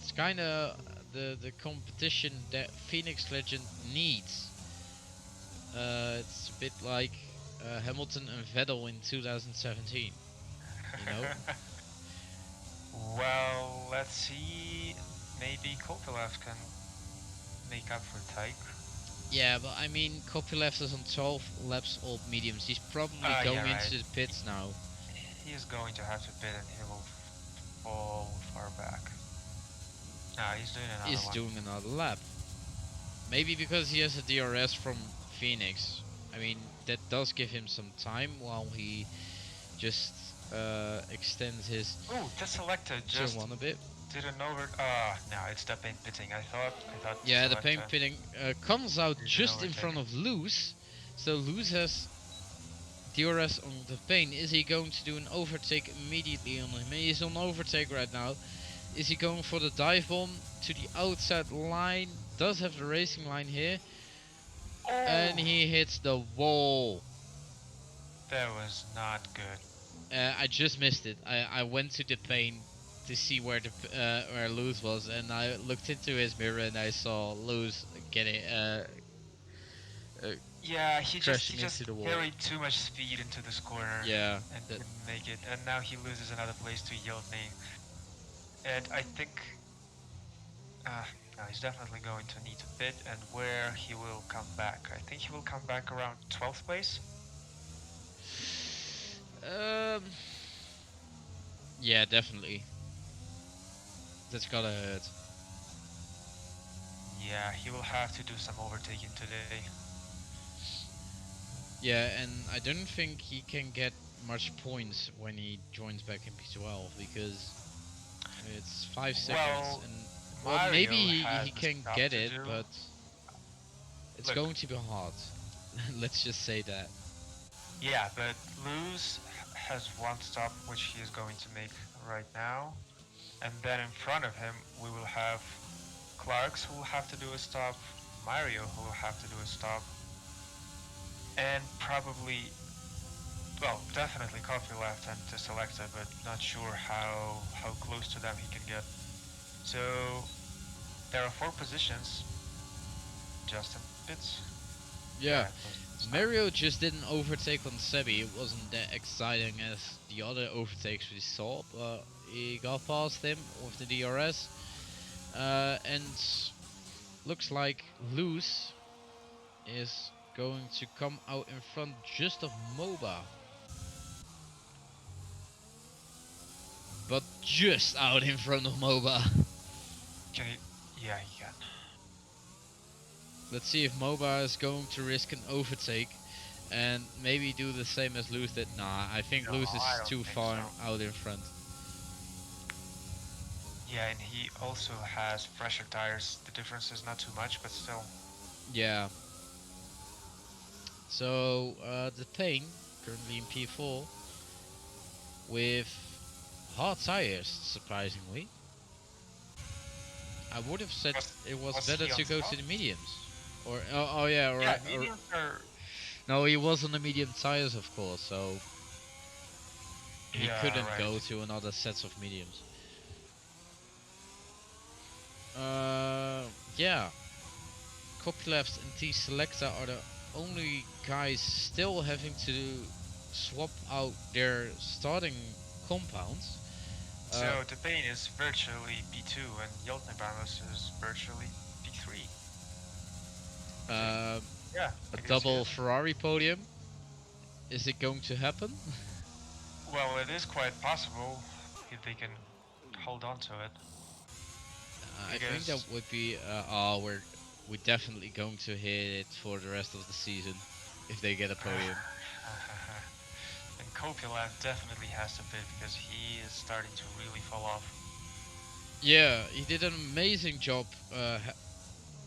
it's kind of the competition that Phoenix Legend needs. It's a bit like Hamilton and Vettel in 2017, you know. Well, let's see. Maybe Kopylov can make up for Tyke. Yeah, but I mean, Copyleft is on 12 laps old mediums. He's probably going Yeah, right. into the pits now. He is going to have to pit and he will fall far back. No, he's doing another He's one. doing another lap. Maybe because he has a DRS from Phoenix. I mean, that does give him some time while he just extends his Oh, the selector turn just one a bit. didn't over. No, it's the paint pitting. I thought. Yeah, the Selecta paint pitting comes out didn't just in overtake. front of Luz. So Luz has DRS on the paint. Is he going to do an overtake immediately on him? He's on overtake right now. Is he going for the dive bomb to the outside line? Does have the racing line here. Oh, And he hits the wall. that was not good. I just missed it. I went to the paint to see where the where Luz was, and I looked into his mirror and I saw Luz getting Yeah, he crashing just into the wall. carried too much speed into this corner. Yeah, And that, couldn't make it. And now he loses another place to Yeltsin. And I think no, he's definitely going to need to pit, and where he will come back. I think he will come back around 12th place. yeah, definitely. That's gotta hurt. Yeah, he will have to do some overtaking today. Yeah, and I don't think he can get much points when he joins back in P12 because it's 5 seconds, and well, Mario maybe has he the can stuff get to it, do. but it's Look. going to be hard. Let's just say that. Yeah, but Luz has one stop which he is going to make right now. And then in front of him we will have Clarks who will have to do a stop, Mario who will have to do a stop, and probably, well, definitely Coffee left and the selector, but not sure how close to them he can get. So there are 4 positions. Justin pits. Yeah, Mario just didn't overtake on Sebi. It wasn't that exciting as the other overtakes we saw, but he got past him with the DRS. And looks like Luz is going to come out in front just of MOBA. But just out in front of MOBA. Can he? Yeah, he can. Let's see if MOBA is going to risk an overtake and maybe do the same as Luz did. Nah, I think No, Luz is I don't too think far so. out in front. Yeah, and he also has fresher tires. The difference is not too much, but still. Yeah. So the Pain currently in P4 with hard tires, surprisingly. I would have said it was better he on to go top? to the mediums. Or oh yeah, or, Yeah, or mediums are. no, he was on the medium tires, of course. So he Yeah, couldn't right. go to another sets of mediums. Yeah. Copyleft and T Selecta are the only guys still having to swap out their starting compounds. So the Pain is virtually B2 and Yeltsin is virtually B3. Yeah. A double Ferrari podium. Is it going to happen? Well, it is quite possible if they can hold on to it. I think that because would be. Oh, we're definitely going to hit it for the rest of the season if they get a podium. and Kopylov definitely has to bid because he is starting to really fall off. Yeah, he did an amazing job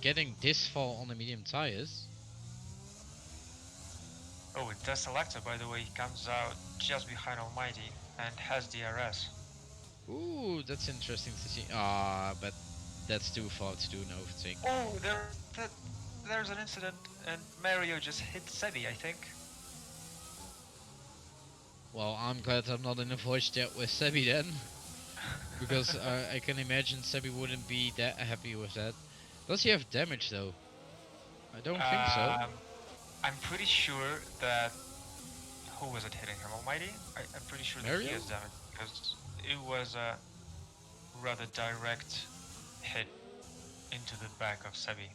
getting this far on the medium tires. Oh, and Deselecta, by the way, comes out just behind Almighty and has DRS. Ooh, that's interesting to see. Ah, but that's too far to do an overtake. Oh, there's an incident, and Mario just hit Sebi, I think. Well, I'm glad I'm not in a voice chat with Sebi then, because I can imagine Sebi wouldn't be that happy with that. Does he have damage though? I don't think so. um, I'm pretty sure that who was it hitting him? Almighty? I'm pretty sure that he Mario? has damage because it was a rather direct hit into the back of Sebi.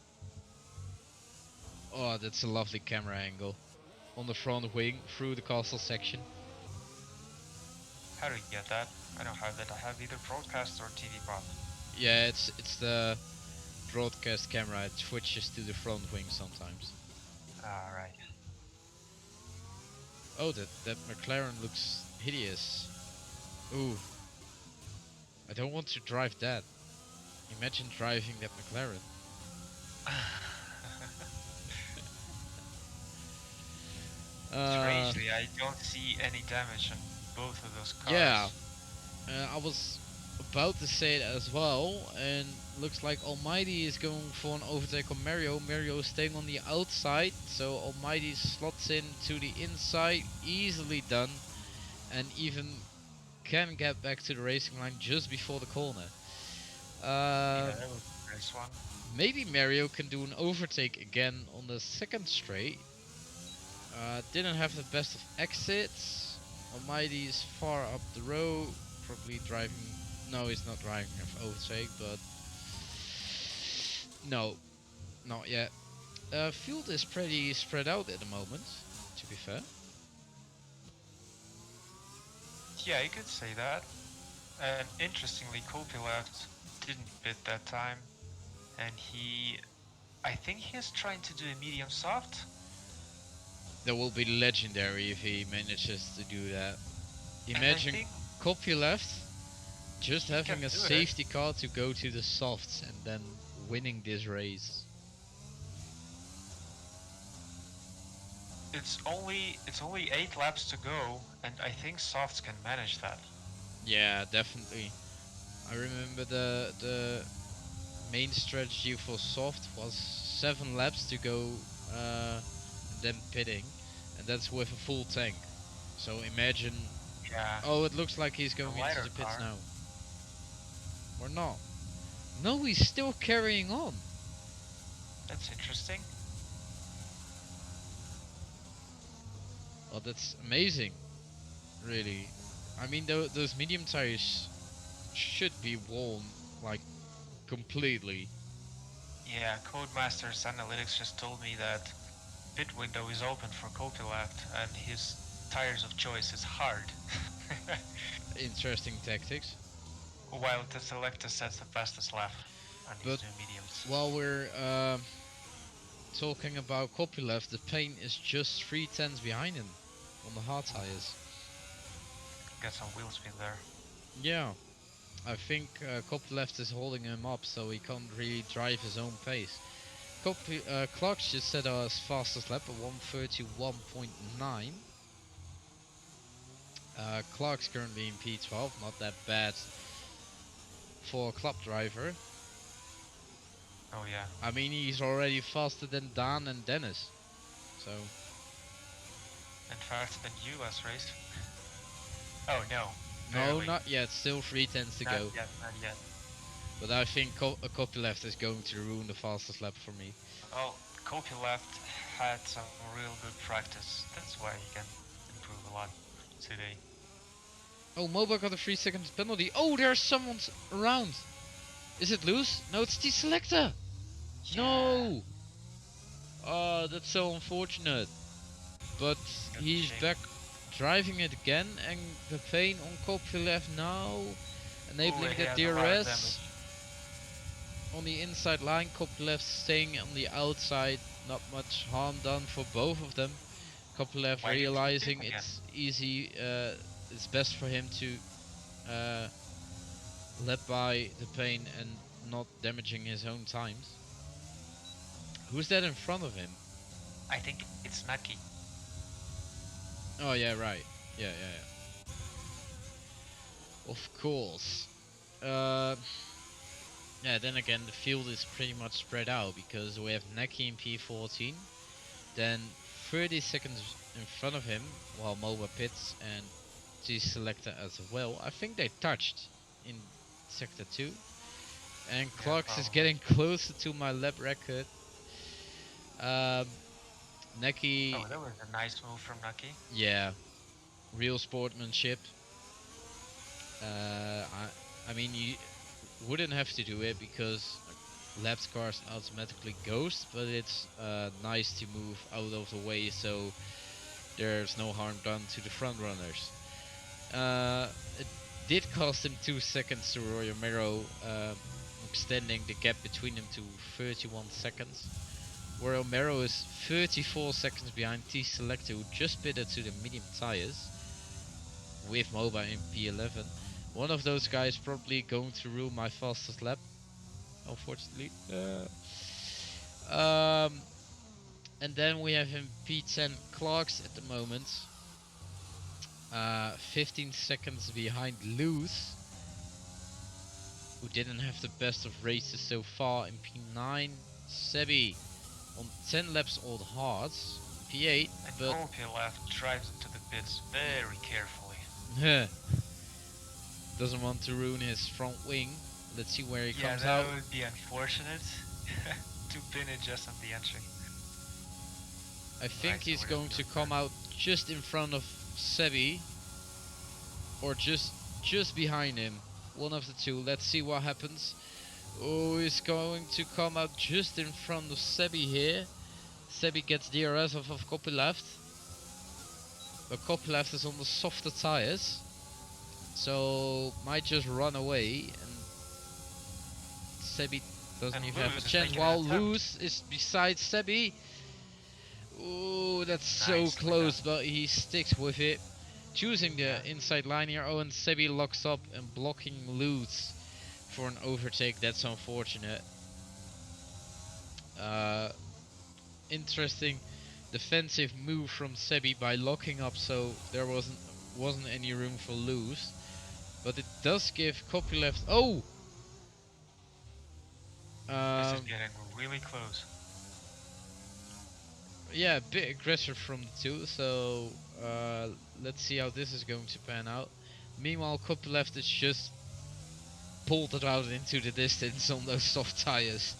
Oh, that's a lovely camera angle. On the front wing, through the castle section. How do you get that? I don't have that. I have either broadcast or TV prop. Yeah, it's the broadcast camera. It switches to the front wing sometimes. Alright. Oh, that McLaren looks hideous. Ooh, I don't want to drive that. Imagine driving that McLaren. Strangely, I don't see any damage on both of those cars. Yeah, I was about to say it as well, and looks like Almighty is going for an overtake on Mario. Mario is staying on the outside, so Almighty slots in to the inside, easily done, and even can get back to the racing line just before the corner. Yeah, that was a nice one. Maybe Mario can do an overtake again on the second straight. Didn't have the best of exits. Almighty is far up the road, probably driving. No, he's not driving for overtake, but no, not yet. Field is pretty spread out at the moment, to be fair. Yeah, you could say that. And interestingly, Kopylov didn't bid that time, and I think he is trying to do a medium soft. That will be legendary if he manages to do that. And I Imagine think copy left, just he having can a do it. safety car to go to the softs and then winning this race. It's only 8 laps to go, and I think softs can manage that. Yeah, definitely. I remember the main strategy for soft was 7 laps to go, then pitting, and that's with a full tank. So imagine. Yeah. Oh, it looks like he's going into lighter the pits car. now. Or not? No, he's still carrying on. That's interesting. Well, that's amazing. Really. I mean, those medium tires should be worn like completely. Yeah, Codemasters Analytics just told me that pit window is open for Kopylov, and his tires of choice is hard. Interesting tactics. While the selector sets the fastest lap on these But new mediums. while we're talking about Kopylov, the paint is just 3 tenths behind him on the hard tires. Got some wheel spin there. Yeah, I think Kopylov is holding him up, so he can't really drive his own pace. Clark's just set us fastest lap at 1:31.9. Clark's currently in P12, not that bad for a club driver. Oh yeah. I mean, he's already faster than Dan and Dennis, so. And faster than you last race. Oh no. No, barely. not yet. Still 3 tenths to Not go. yet, not yet. But I think a copy left is going to ruin the fastest lap for me. Well, Kopylov had some real good practice. That's why he can improve a lot today. Oh, Moba got a 3 seconds penalty. Oh, there's someone around. Is it loose? No, it's the selector. Yeah. No. Oh, that's so unfortunate. But That's a he's shame. back driving it again, and the pain on copy left now, enabling Ooh, he the has a lot of DRS. on the inside line, Kopylov staying on the outside. Not much harm done for both of them. Kopylov Why did he realizing tip again? it's easy, it's best for him to let by the pain and not damaging his own times. Who's that in front of him? I think it's Nucky. Oh yeah, right. Yeah. Of course. Uh, yeah. Then again, the field is pretty much spread out because we have Neki in P14, then 30 seconds in front of him, while MOBA pits and G selector as well. I think they touched in sector 2. And Yeah, Clarks is probably. getting closer to my lap record. Um, Neki, Oh, that was a nice move from Nucky. yeah, real sportsmanship. I mean, you wouldn't have to do it because lap cars automatically ghost, but it's nice to move out of the way so there's no harm done to the front runners. It did cost him 2 seconds to Roy Romero, extending the gap between them to 31 seconds. Where Romero is 34 seconds behind T Selector, who just pitted to the medium tires with MOBA in P11. One of those guys probably going to rule my fastest lap, unfortunately. And then we have him P10 Clarks at the moment. 15 seconds behind Luz, who didn't have the best of races so far in P9. Sebi on 10 laps old hards, P8, And but Kopylov drives into the pits very carefully. doesn't want to ruin his front wing. Let's see where he Yeah, comes that out. would be unfortunate to pin it just on the entry. I think Right, so he's we're going just to doing come that. out just in front of Sebi, or just behind him. One of the two. Let's see what happens. Oh, he's going to come out just in front of Sebi here. Sebi gets DRS off of Kopylov, but Kopylov is on the softer tires, so might just run away, and Sebi doesn't And even have a Luz is chance. making an While attempt. Luz is beside Sebi. Oh, that's so Nicely done. close, but he sticks with it. Choosing Yeah. the inside line here. Oh, and Sebi locks up and blocking Luz for an overtake. That's unfortunate. Uh, Interesting defensive move from Sebi by locking up, so there wasn't any room for Luz. But it does give Kopylov. Oh, This is um, getting really close. yeah, a bit aggressive from the two. So let's see how this is going to pan out. Meanwhile, Kopylov is just pulled it out into the distance on those soft tires.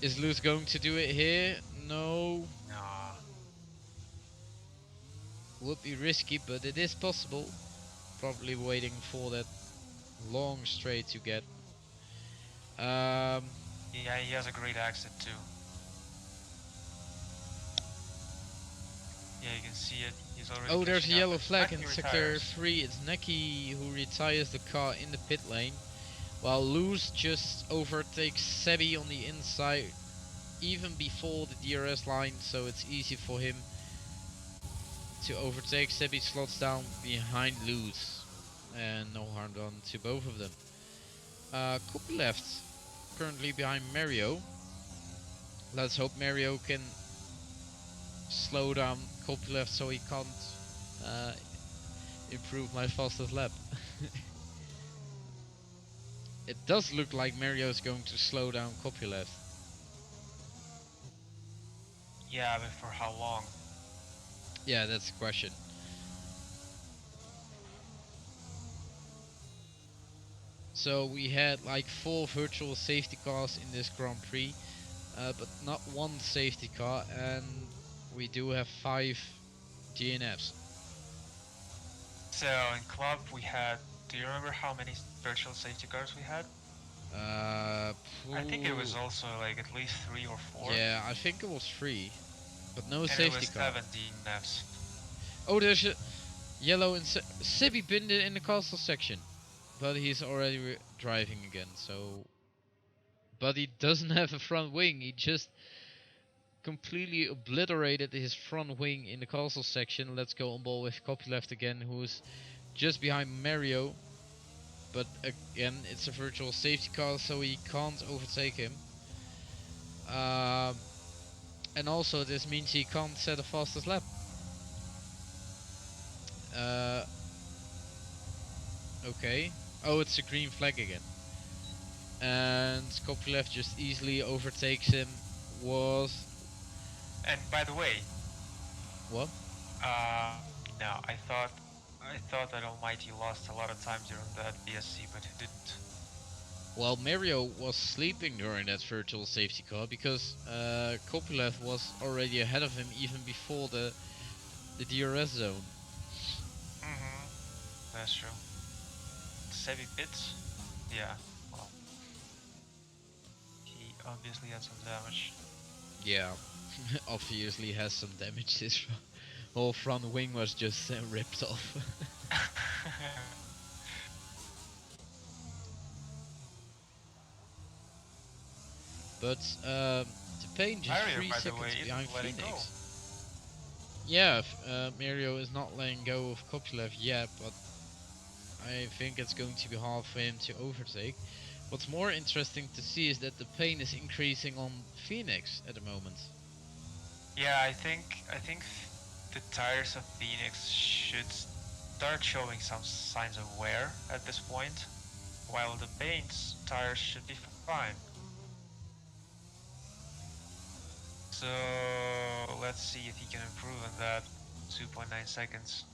Is Luz going to do it here? No. Nah. Would be risky, but it is possible. Probably waiting for that long straight to get. Um, Yeah, he has a great exit too. Yeah, you can see it. He's already oh, there's a catching up. yellow flag Nucky in sector retires. 3. It's Neki who retires the car in the pit lane. While Luz just overtakes Sebi on the inside even before the DRS line, so it's easy for him to overtake. Sebi slots down behind Luz, and no harm done to both of them. Kopylov currently behind Mario. Let's hope Mario can slow down Kopylov so he can't improve my fastest lap. It does look like Mario is going to slow down Kopylov. Yeah, but for how long? Yeah, that's the question. So we had like 4 virtual safety cars in this Grand Prix, but not one safety car, and we do have 5 DNFs. So in club we had. Do you remember how many virtual safety cars we had? Uh, I think it was phew, also like at least 3 or 4. yeah, I think it was 3, but no And it safety was car. 17 Fs. Oh, there's a yellow and Sibi pinned it in the castle section. but he's already driving again. So, but he doesn't have a front wing. He just completely obliterated his front wing in the castle section. Let's go on ball with Copyleft again, who's just behind Mario. But again, it's a virtual safety car, so he can't overtake him. And also, this means he can't set a fastest lap. Okay. Oh, it's a green flag again. And Copyleft just easily overtakes him. And by the way, What? no, I thought that Almighty lost a lot of time during that BSC, but he didn't. Well, Mario was sleeping during that virtual safety car because Copyleft was already ahead of him even before the DRS zone. That's true. Sebi Pits? Yeah, well, he obviously had some damage. Yeah, obviously has some damage. His whole front wing was just ripped off. But the pain just Mario, 3 by the way, seconds isn't behind letting go. Phoenix. Yeah, Mario is not letting go of Copyleft yet, but I think it's going to be hard for him to overtake. What's more interesting to see is that the pain is increasing on Phoenix at the moment. Yeah, I think the tires of Phoenix should start showing some signs of wear at this point, while the paint's tires should be fine. So let's see if he can improve on that. 2.9 seconds.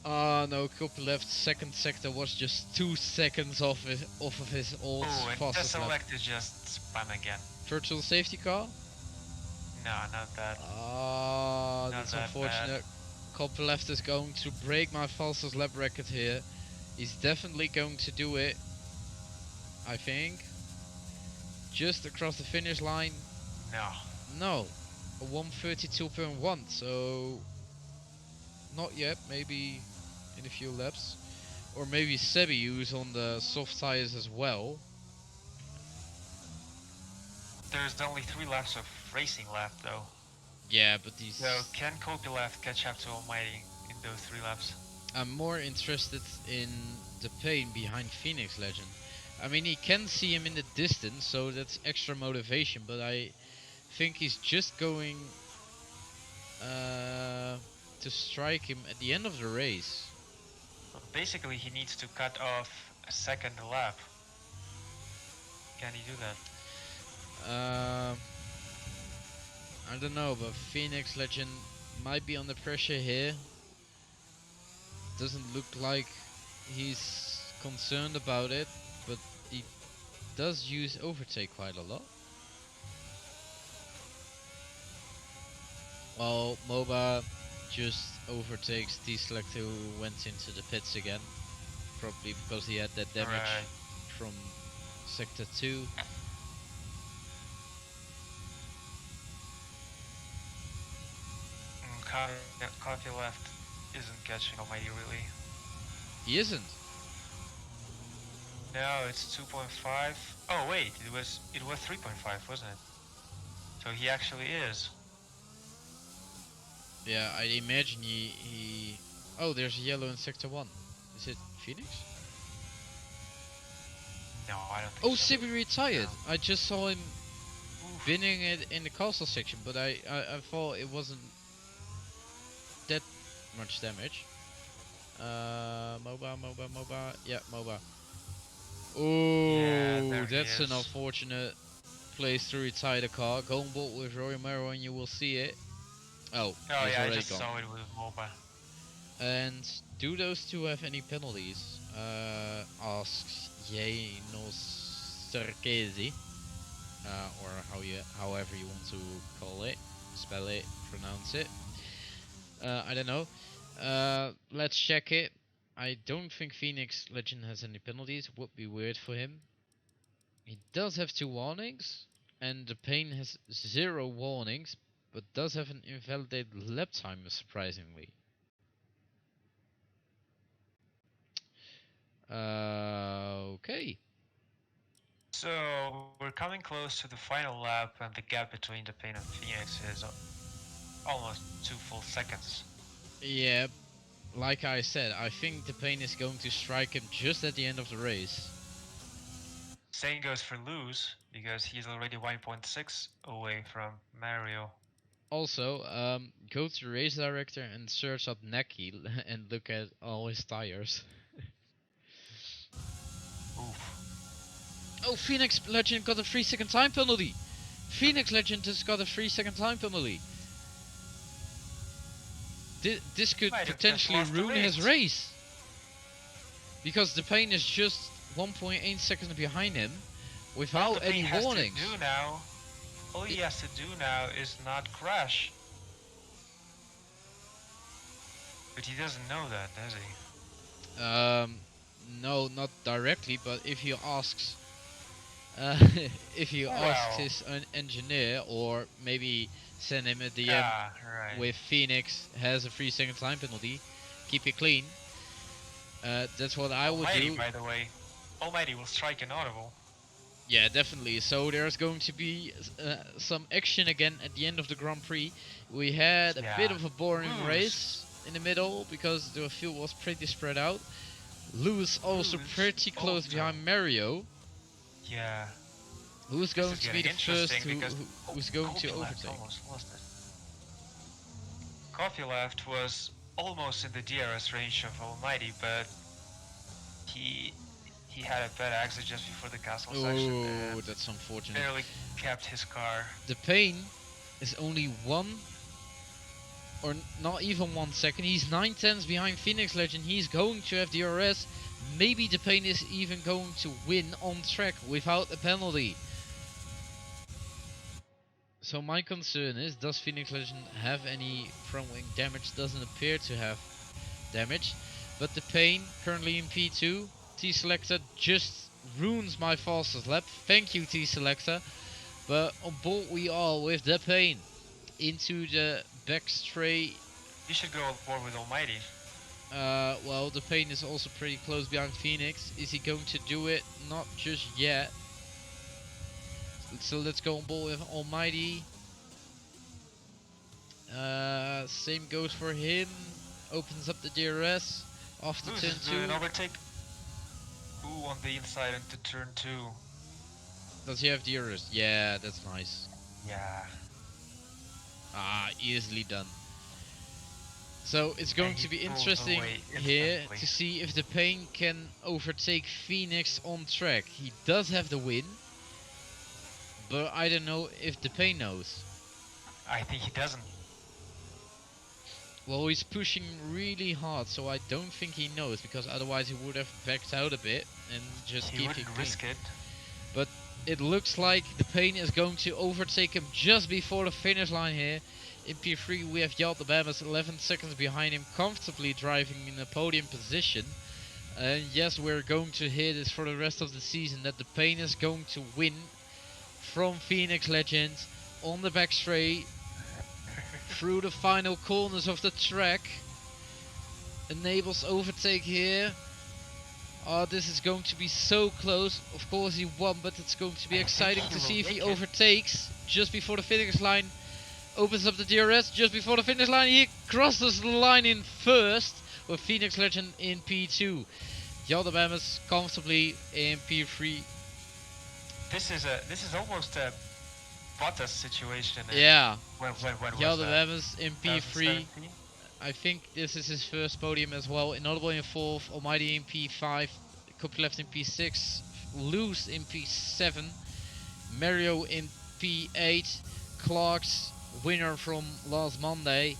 No, Copyleft second sector was just 2 seconds off of his old Oh, and fastest lap. Deselect is just spam again. Virtual safety car? No, not that. Ah, Not that's that unfortunate. Copyleft is going to break my fastest lap record here. He's definitely going to do it, I think. Just across the finish line. No. No, a 132.1, so not yet, maybe in a few laps. Or maybe Sebi, who's on the soft tires as well. There's only 3 laps of racing left though. Yeah, but these... So can Copyleft catch up to Almighty in those 3 laps? I'm more interested in the pain behind Phoenix Legend. I mean, he can see him in the distance, so that's extra motivation, but I think he's just going to strike him at the end of the race. Well, basically, he needs to cut off a second lap. Can he do that? I don't know, but Phoenix Legend might be under pressure here. Doesn't look like he's concerned about it, but he does use overtake quite a lot. Well, MOBA just overtakes T-Select, who went into the pits again. Probably because he had that damage from Sector 2. Copyleft isn't catching Almighty really. He isn't. No, it's 2.5. Oh wait, it was 3.5, wasn't it? So he actually is. Yeah, I imagine he... Oh, there's a yellow in Sector 1. Is it Phoenix? No, I don't think Oh, so. Sibi retired. No. I just saw him Oof. binning it in the castle section, but I thought it wasn't that much damage. MOBA. Yeah, MOBA. Oh, Yeah, that's an unfortunate place to retire the car. Go on board with Roy Mero and you will see it. Oh, he's yeah, I already just gone. saw it with MOBA. And do those two have any penalties? Asks Janos Sarkezi. Or however you want to call it, spell it, pronounce it. I don't know. Let's check it. I don't think Phoenix Legend has any penalties. Would be weird for him. He does have 2 warnings, and the Pain has 0 warnings, but does have an invalidated lap timer, surprisingly. Okay. So we're coming close to the final lap, and the gap between the Pain and Phoenix is almost 2 full seconds. Yeah, like I said, I think the pain is going to strike him just at the end of the race. Same goes for Luz, because he's already 1.6 away from Mario. Also, go to the race director and search up Neki and look at all his tires. Oof. Oh, Phoenix Legend got a 3-second time penalty. Phoenix Legend has got a 3-second time penalty. This could Might have just potentially lost the ruin his lead. race. Because the pain is just 1.8 seconds behind him All without the any Pain has to warnings. do now, all he has to do now is not crash. But he doesn't know that, does he? No, not directly, but if he asks, if you ask Well, his engineer, or maybe send him a DM right. with Phoenix has a 3-second time penalty, keep it clean. That's what I would Almighty, do. by the way. Almighty will strike an audible. Yeah, definitely. So there's going to be some action again at the end of the Grand Prix. We had a bit Yeah. of a boring Lose. race in the middle because the field was pretty spread out. Lewis also Lose pretty close also. behind Mario, Yeah. who's This going is to be getting the first interesting because who's going to Coffee Left overtake. almost lost it. Coffee Left was almost in the DRS range of Almighty, but he he had a bad exit just before the castle section Oh, and that's unfortunate. barely kept his car. The pain is only one, or not even 1 second. He's 9 tenths behind Phoenix Legend. He's going to have DRS. Maybe the pain is even going to win on track without a penalty. So my concern is, does Phoenix Legend have any front wing damage? Doesn't appear to have damage. But the pain, currently in P2, T-Selector just ruins my fastest lap. Thank you, T-Selector. But on board we are with the pain into the back straight. You should go on board with Almighty. Well, the pain is also pretty close behind Phoenix. Is he going to do it? Not just yet. So let's go on board with Almighty. Same goes for him. Opens up the DRS after Luz turn is 2. doing an overtake. Ooh, on the inside into turn 2. Does he have DRS? Yeah, that's nice. Yeah. Ah, easily done. So it's going And he to be pulls interesting away here instantly. to see if the pain can overtake Phoenix on track. He does have the win, but I don't know if the pain knows. I think he doesn't. Well, he's pushing really hard, so I don't think he knows, because otherwise he would have backed out a bit and just He keep it wouldn't clean. risk it. But it looks like the pain is going to overtake him just before the finish line here. In P3 we have Yalta Bamas 11 seconds behind him, comfortably driving in a podium position. And yes, we're going to hear this for the rest of the season, that the pain is going to win from Phoenix Legend on the back straight through the final corners of the track. Enables overtake here. Oh, this is going to be so close. Of course he won, but it's going to be I exciting think to he see will if he make it. overtakes just before the finish line. Opens up the DRS just before the finish line. He crosses the line in first with Phoenix Legend in P2. Yaldabamas comfortably in P3. This is almost a Bottas situation. Yeah, When was that? Yaldabamas in P3. 2017? I think this is his first podium as well. Inaudible in 4th, Almighty in P5, Copy Left in P6, Loose in P7, Mario in P8, Clark's winner from last Monday.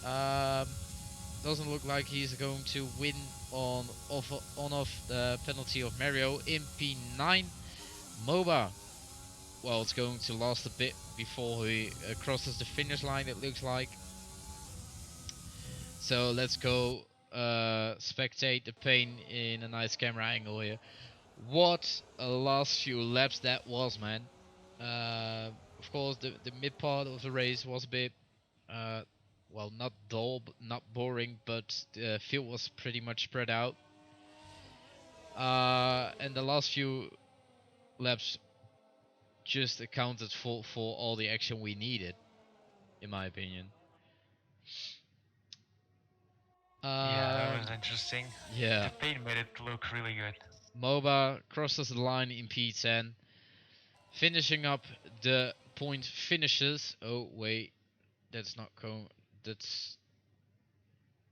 Doesn't look like he's going to win on off the penalty of Mario in P9. MOBA, well, it's going to last a bit before he crosses the finish line, it looks like. So let's go spectate the pain in a nice camera angle here. What a last few laps that was, man. Of course, the mid part of the race was a bit, well, not dull, not boring, but the field was pretty much spread out. And the last few laps just accounted for all the action we needed, in my opinion. Yeah, that was interesting. Yeah. The paint made it look really good. MOBA crosses the line in P10, finishing up the point finishes. Oh wait, that's not that's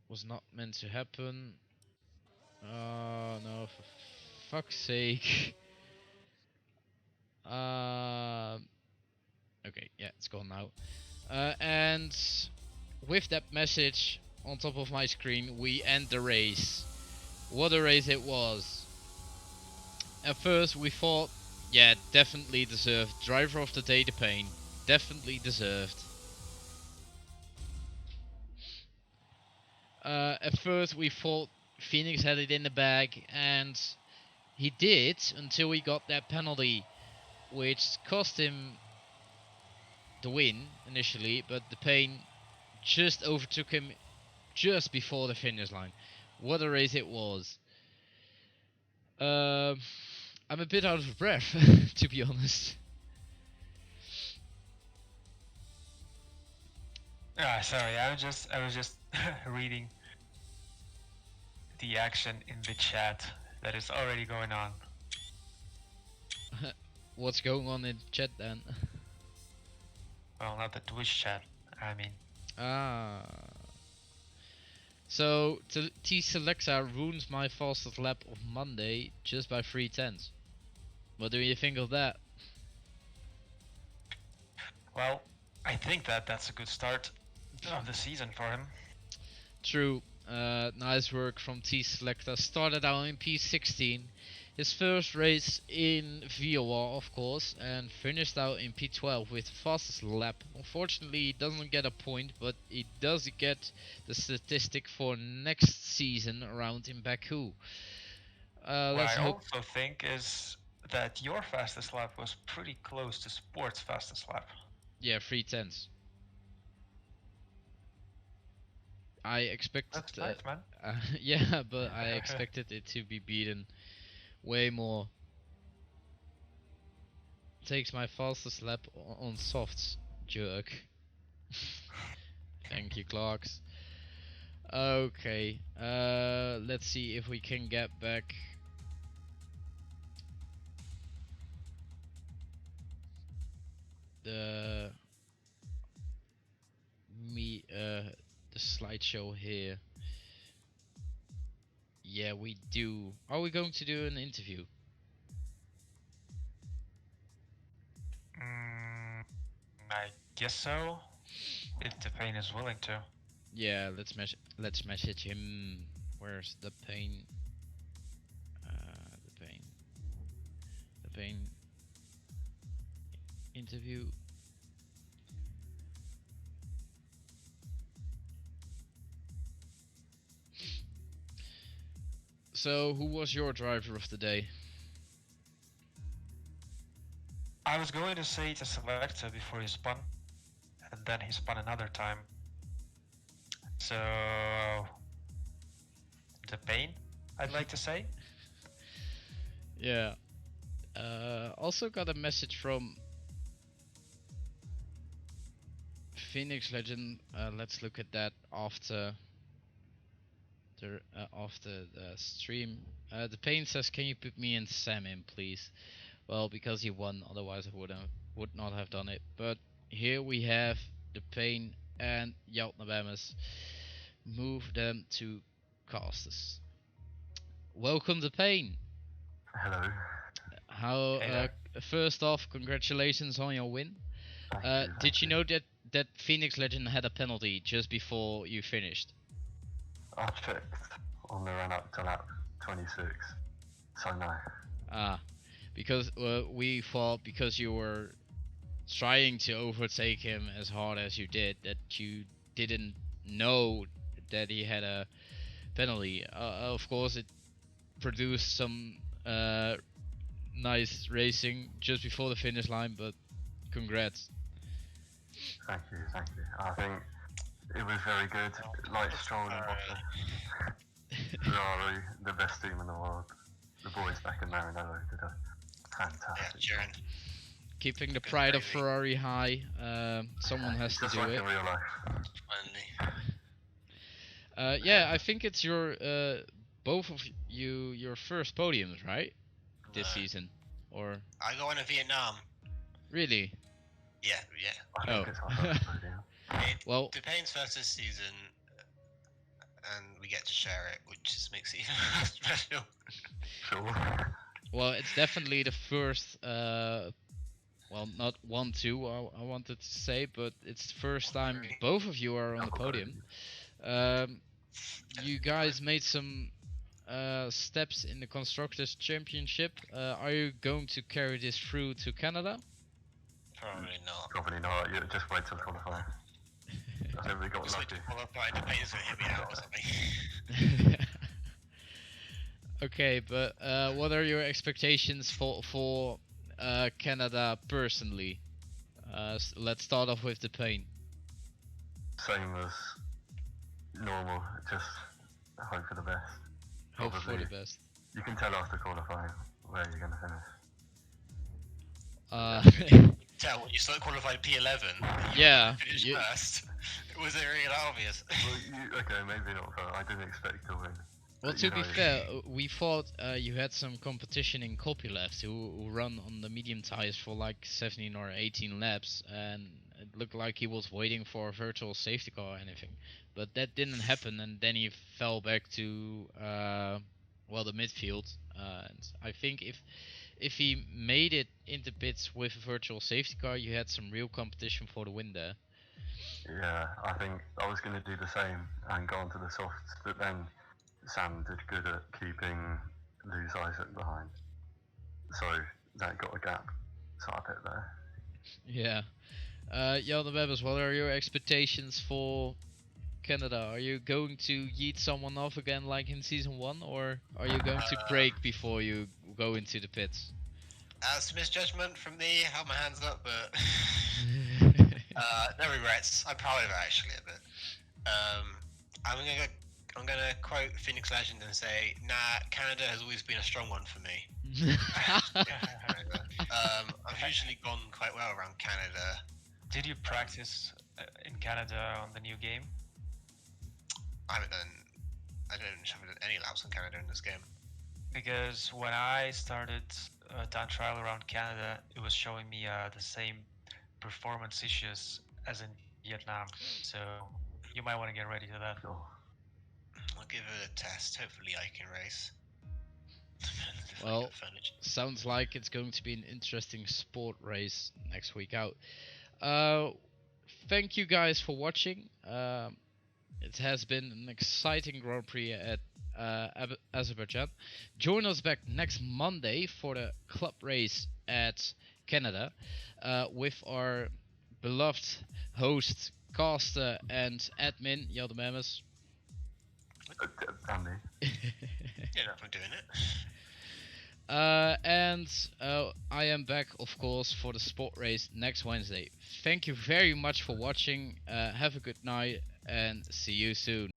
was not meant to happen. No, for fuck's sake. Um, okay, yeah, it's gone now. And with that message on top of my screen, we end the race. What a race it was. At first we thought, yeah, definitely deserved. Driver of the day, the pain. Definitely deserved. At first we thought Phoenix had it in the bag, and he did until he got that penalty, which cost him the win initially, but the pain just overtook him just before the finish line. What a race it was. Um, I'm a bit out of breath, to be honest. Ah, sorry, I was just reading the action in the chat that is already going on. What's going on in chat then? Well, not the Twitch chat, I mean. Ah. So, T Selecta ruins my fastest lap of Monday just by 3/10. What do you think of that? Well, I think that that's a good start of the season for him. True. Nice work from T Selecta. Started out in P16. His first race in VOR, of course, and finished out in P12 with the fastest lap. Unfortunately, he doesn't get a point, but he does get the statistic for next season around in Baku. What Let's I hope. also think is that your fastest lap was pretty close to Sport's fastest lap. Yeah, 3/10. I expected. That's nice, man. Yeah, but I expected it to be beaten way more. Takes my fastest lap on softs, jerk. Thank you, Clarks. Okay, let's see if we can get back the the slideshow here. Yeah, we do. Are we going to do an interview? I guess so. If the pain is willing to. Yeah, let's message him. Where's the pain? The pain. The pain interview. So, who was your driver of the day? I was going to say to Selecta before he spun, and then he spun another time. So the pain, I'd like to say. Yeah. Also got a message from Phoenix Legend. Let's look at that after the stream. The pain says, "Can you put me and Sam in, please?" Well, because he won, otherwise I would not have done it. But here we have the pain and Yaltnabemus. Move them to casters. Welcome to pain. Hello. How? Hey there. First off, congratulations on your win. Thank Did you know that Phoenix Legend had a penalty just before you finished? I checked on the run up to lap 26. So no. Ah, because we thought because you were trying to overtake him as hard as you did that you didn't know that he had a penalty. Of course, it produced some nice racing just before the finish line, but congrats. Thank you. I think it was very good. Like Stroll and Bottas. Ferrari, the best team in the world. the boys back in Maranello did a Yeah, fantastic Jiren. job. Keeping the Goes pride of crazy. Ferrari high. Someone has to Just do like it. in real life. Finally. Yeah, I think it's your both of you your first podiums, right? This No. season, or I got one in Vietnam. really? Yeah. I think Oh. it's my first podium. It Well, depends first this season, and we get to share it, which just makes it even more special. Sure. well, it's definitely the first. Well, not 1-2. I wanted to say, but it's the first time both of you are on the podium. You guys made some steps in the constructors championship. Are you going to carry this through to Canada? Probably not. Probably not. You just wait till qualifying. I think we got Just wait lucky. to qualify, the paint's gonna hit me out or something. Okay, but what are your expectations for Canada personally? Let's start off with the pain. Same as normal. Just hope for the best. Hope for Probably. the best. You can tell after qualifying where you're going to finish. Tell when you start qualified P11. Yeah, Finish you- first. Was it really that obvious? Well, okay, maybe not, but I didn't expect to win. Well, But, to you be know, fair, we thought you had some competition in copyleft who run on the medium tires for like 17 or 18 laps, and it looked like he was waiting for a virtual safety car or anything. But that didn't happen, and then he fell back to well, the midfield. And I think if he made it into pits with a virtual safety car, you had some real competition for the win there. Yeah, I think I was going to do the same and go on to the softs, but then Sam did good at keeping Lose Isaac behind. So that got a gap. So I pit there. Yeah. Jan de Webbers, what are your expectations for Canada? Are you going to yeet someone off again like in season 1, or are you going to brake before you go into the pits? That's misjudgment from me. Held my hands up, but no regrets. I'm proud of it actually a bit. I'm gonna quote Phoenix Legend and say, "Nah, Canada has always been a strong one for me." I've usually gone quite well around Canada. Did you practice in Canada on the new game? I haven't done any laps on Canada in this game. Because when I started time trial around Canada, it was showing me the same performance issues as in Vietnam. So you might want to get ready to that. Sure. I'll give it a test. Hopefully, I can race. Well, sounds like it's going to be an interesting sport race next week out. Thank you guys for watching. It has been an exciting Grand Prix at Azerbaijan. Join us back next Monday for the club race at Canada with our beloved host, caster, and admin, Jan de Webbers. Andy. Yeah, no, I'm doing it. And I am back, of course, for the sport race next Wednesday. Thank you very much for watching. Have a good night and see you soon.